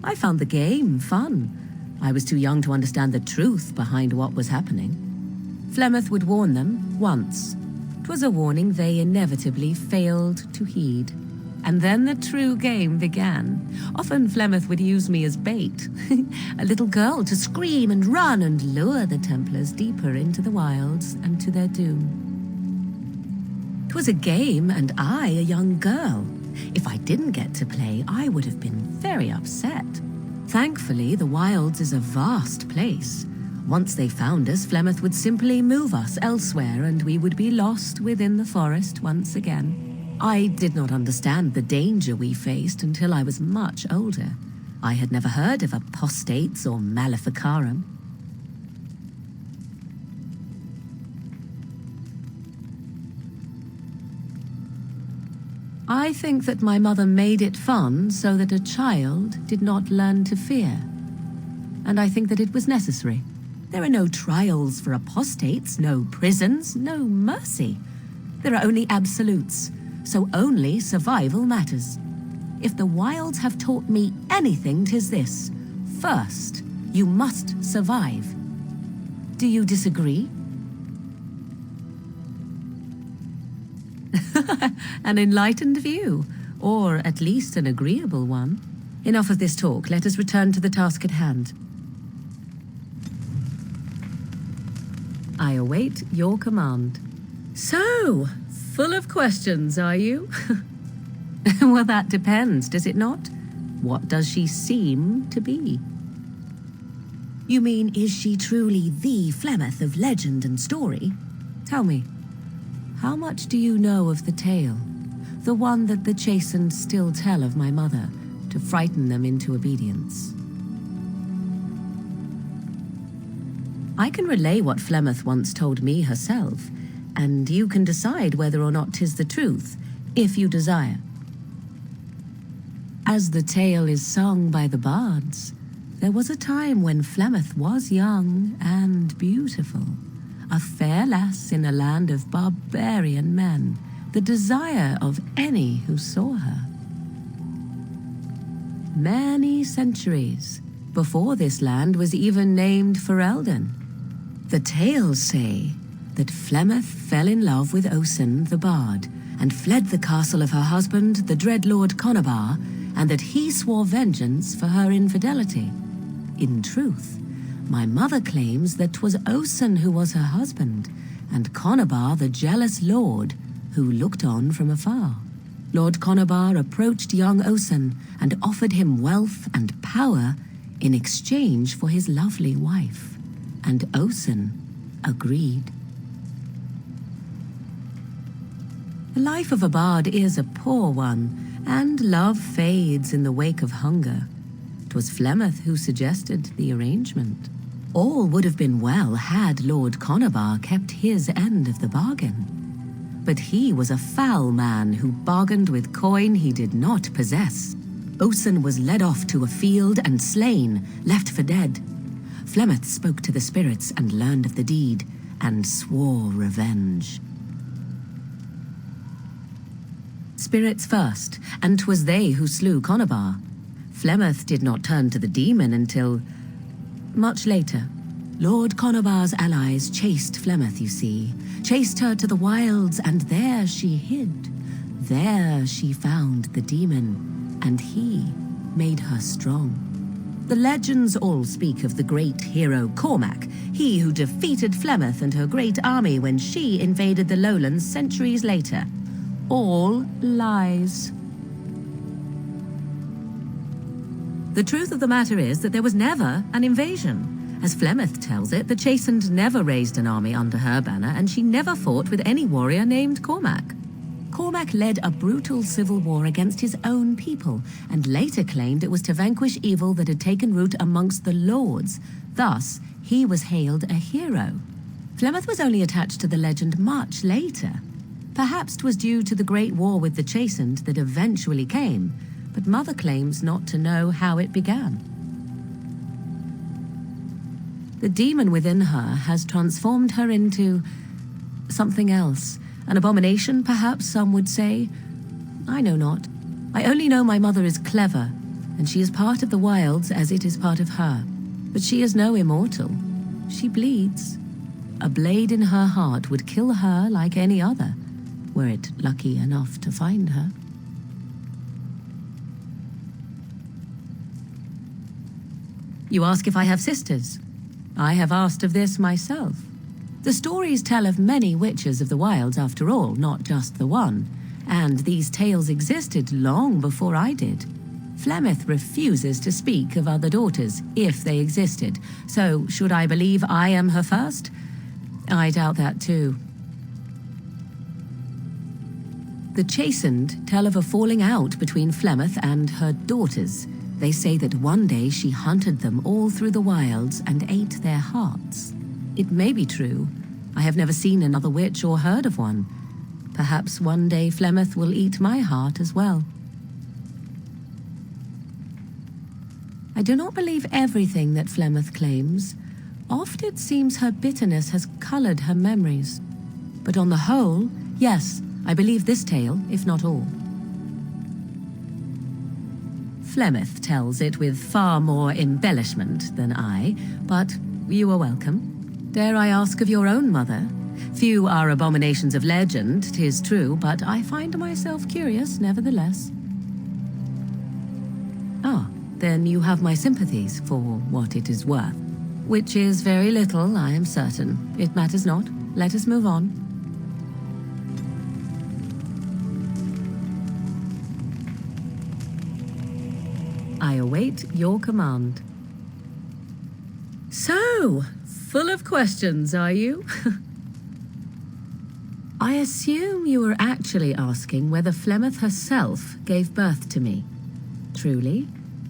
I found the game fun. I was too young to understand the truth behind what was happening. Flemeth would warn them once. 'Twas a warning they inevitably failed to heed. And then the true game began. Often Flemeth would use me as bait. A little girl to scream and run and lure the Templars deeper into the wilds and to their doom. 'Twas a game, and I a young girl. If I didn't get to play, I would have been very upset. Thankfully, the wilds is a vast place. Once they found us, Flemeth would simply move us elsewhere, and we would be lost within the forest once again. I did not understand the danger we faced until I was much older. I had never heard of apostates or maleficarum. I think that my mother made it fun so that a child did not learn to fear. And I think that it was necessary. There are no trials for apostates, no prisons, no mercy. There are only absolutes, so only survival matters. If the wilds have taught me anything, 'tis this. First, you must survive. Do you disagree? An enlightened view, or at least an agreeable one. Enough of this talk. Let us return to the task at hand. I await your command. So, full of questions, are you? Well, that depends, does it not? What does she seem to be? You mean, is she truly the Flemeth of legend and story? Tell me, how much do you know of the tale? The one that the chastened still tell of my mother, to frighten them into obedience. I can relay what Flemeth once told me herself, and you can decide whether or not 'tis the truth, if you desire. As the tale is sung by the bards, there was a time when Flemeth was young and beautiful, a fair lass in a land of barbarian men, the desire of any who saw her. Many centuries before this land was even named Ferelden. The tales say that Flemeth fell in love with Osen the bard and fled the castle of her husband, the dread Lord Conabar, and that he swore vengeance for her infidelity. In truth, my mother claims that 'twas Osen who was her husband, and Conabar the jealous lord who looked on from afar. Lord Conabar approached young Osen and offered him wealth and power in exchange for his lovely wife, and Osen agreed. The life of a bard is a poor one, and love fades in the wake of hunger. 'Twas Flemeth who suggested the arrangement. All would have been well had Lord Conabar kept his end of the bargain. But he was a foul man who bargained with coin he did not possess. Osen was led off to a field and slain, left for dead. Flemeth spoke to the spirits and learned of the deed, and swore revenge. Spirits first, and 'twas they who slew Conabar. Flemeth did not turn to the demon until much later. Lord Conabar's allies chased Flemeth, you see, chased her to the wilds, and there she hid. There she found the demon, and he made her strong. The legends all speak of the great hero Cormac, he who defeated Flemeth and her great army when she invaded the lowlands centuries later. All lies. The truth of the matter is that there was never an invasion. As Flemeth tells it, the Chastened never raised an army under her banner, and she never fought with any warrior named Cormac. Cormac led a brutal civil war against his own people, and later claimed it was to vanquish evil that had taken root amongst the lords. Thus, he was hailed a hero. Flemeth was only attached to the legend much later. Perhaps 'twas due to the great war with the Chastened that eventually came, but Mother claims not to know how it began. The demon within her has transformed her into something else. An abomination, perhaps some would say. I know not. I only know my mother is clever, and she is part of the wilds as it is part of her. But she is no immortal. She bleeds. A blade in her heart would kill her like any other, were it lucky enough to find her. You ask if I have sisters. I have asked of this myself. The stories tell of many witches of the wilds after all, not just the one, and these tales existed long before I did. Flemeth refuses to speak of other daughters, if they existed, so should I believe I am her first? I doubt that too. The Chastened tell of a falling out between Flemeth and her daughters. They say that one day she hunted them all through the wilds and ate their hearts. It may be true. I have never seen another witch or heard of one. Perhaps one day Flemeth will eat my heart as well. I do not believe everything that Flemeth claims. Oft it seems her bitterness has colored her memories. But on the whole, yes, I believe this tale, if not all. Flemeth tells it with far more embellishment than I, but you are welcome. Dare I ask of your own mother? Few are abominations of legend, 'tis true, but I find myself curious nevertheless. Ah, then you have my sympathies for what it is worth. Which is very little, I am certain. It matters not. Let us move on. I await your command. So, full of questions, are you? I assume you were actually asking whether Flemeth herself gave birth to me. Truly,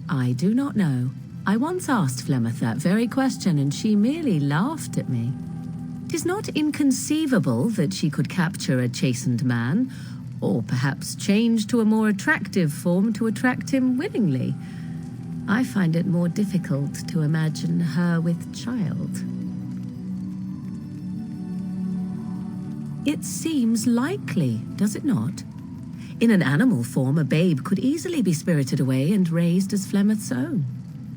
I do not know. I once asked Flemeth that very question, and she merely laughed at me. 'Tis not inconceivable that she could capture a chastened man, or perhaps change to a more attractive form to attract him willingly. I find it more difficult to imagine her with child. It seems likely, does it not? In an animal form, a babe could easily be spirited away and raised as Flemeth's own.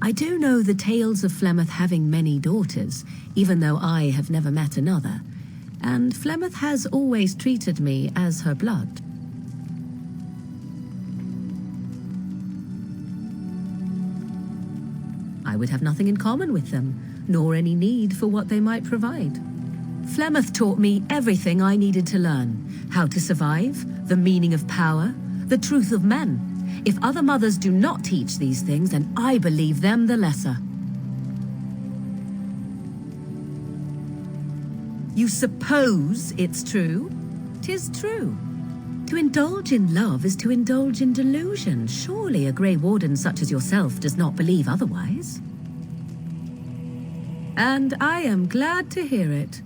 I do know the tales of Flemeth having many daughters, even though I have never met another, and Flemeth has always treated me as her blood. I would have nothing in common with them, nor any need for what they might provide. Flemeth taught me everything I needed to learn. How to survive, the meaning of power, the truth of men. If other mothers do not teach these things, then I believe them the lesser. You suppose it's true? 'Tis true. To indulge in love is to indulge in delusion. Surely a Grey Warden such as yourself does not believe otherwise. And I am glad to hear it.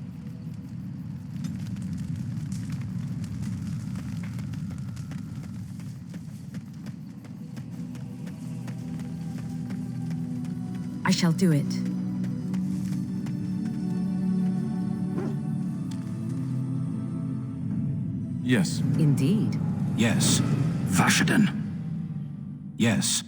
I shall do it. Yes. Indeed. Yes. Ferelden. Yes.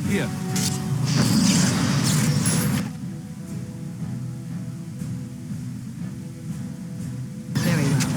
Here. Very well.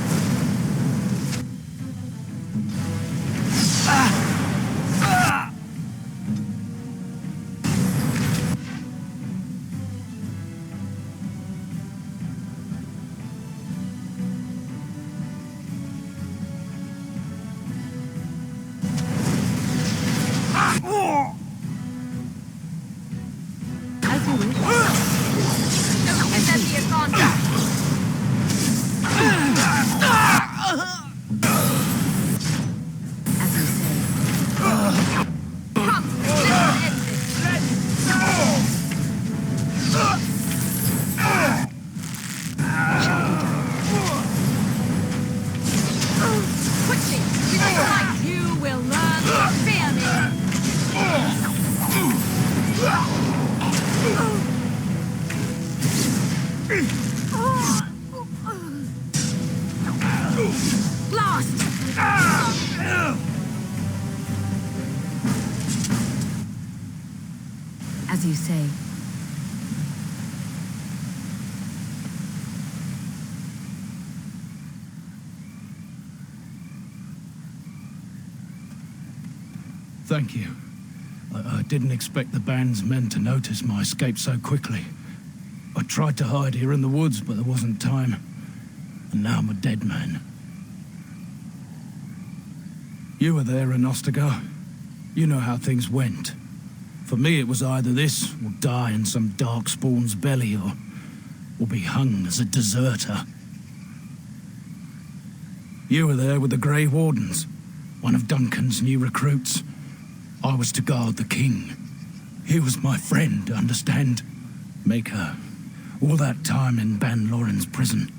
As you say. Thank you. I didn't expect the band's men to notice my escape so quickly. I tried to hide here in the woods, but there wasn't time. And now I'm a dead man. You were there in Ostagar. You know how things went. For me, it was either this, or die in some darkspawn's belly, or be hung as a deserter. You were there with the Grey Wardens, one of Duncan's new recruits. I was to guard the king. He was my friend, understand? Maker. All that time in Ban Loren's prison.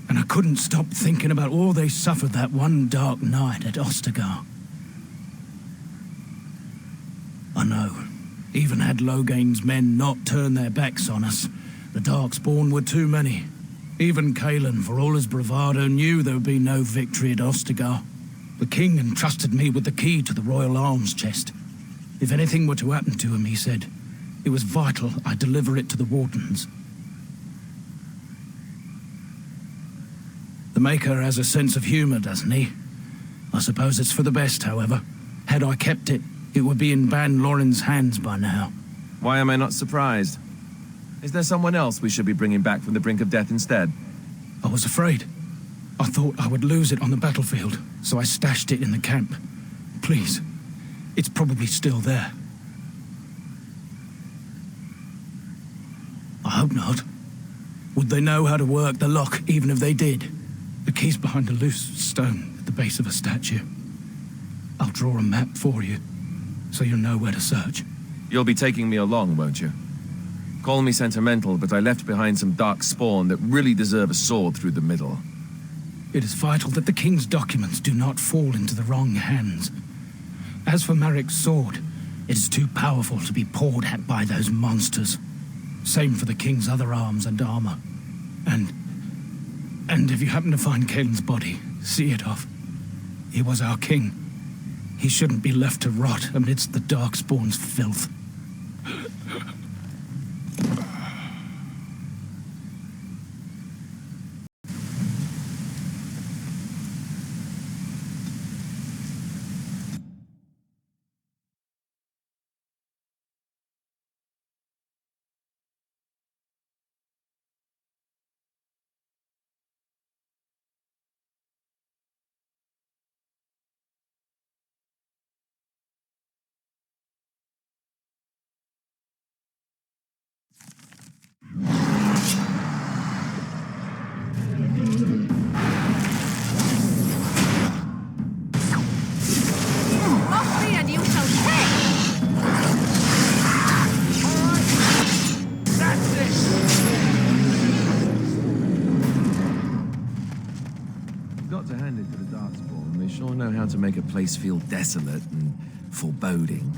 And I couldn't stop thinking about all they suffered that one dark night at Ostagar. I know. Even had Logain's men not turned their backs on us, the Darkspawn were too many. Even Cailan, for all his bravado, knew there would be no victory at Ostagar. The king entrusted me with the key to the royal arms chest. If anything were to happen to him, he said, it was vital I deliver it to the Wardens. The Maker has a sense of humor, doesn't he? I suppose it's for the best, however. Had I kept it, it would be in Ban Loren's hands by now. Why am I not surprised? Is there someone else we should be bringing back from the brink of death instead? I was afraid. I thought I would lose it on the battlefield, so I stashed it in the camp. Please, it's probably still there. I hope not. Would they know how to work the lock, even if they did? The key's behind a loose stone at the base of a statue. I'll draw a map for you, so you'll know where to search. You'll be taking me along, won't you? Call me sentimental, but I left behind some dark spawn that really deserve a sword through the middle. It is vital that the king's documents do not fall into the wrong hands. As for Marik's sword, it is too powerful to be pawed at by those monsters. Same for the king's other arms and armor. And if you happen to find Cailan's body, see it off. He was our king. He shouldn't be left to rot amidst the Darkspawn's filth. To hand it to the Darkspawn, they sure know how to make a place feel desolate and foreboding.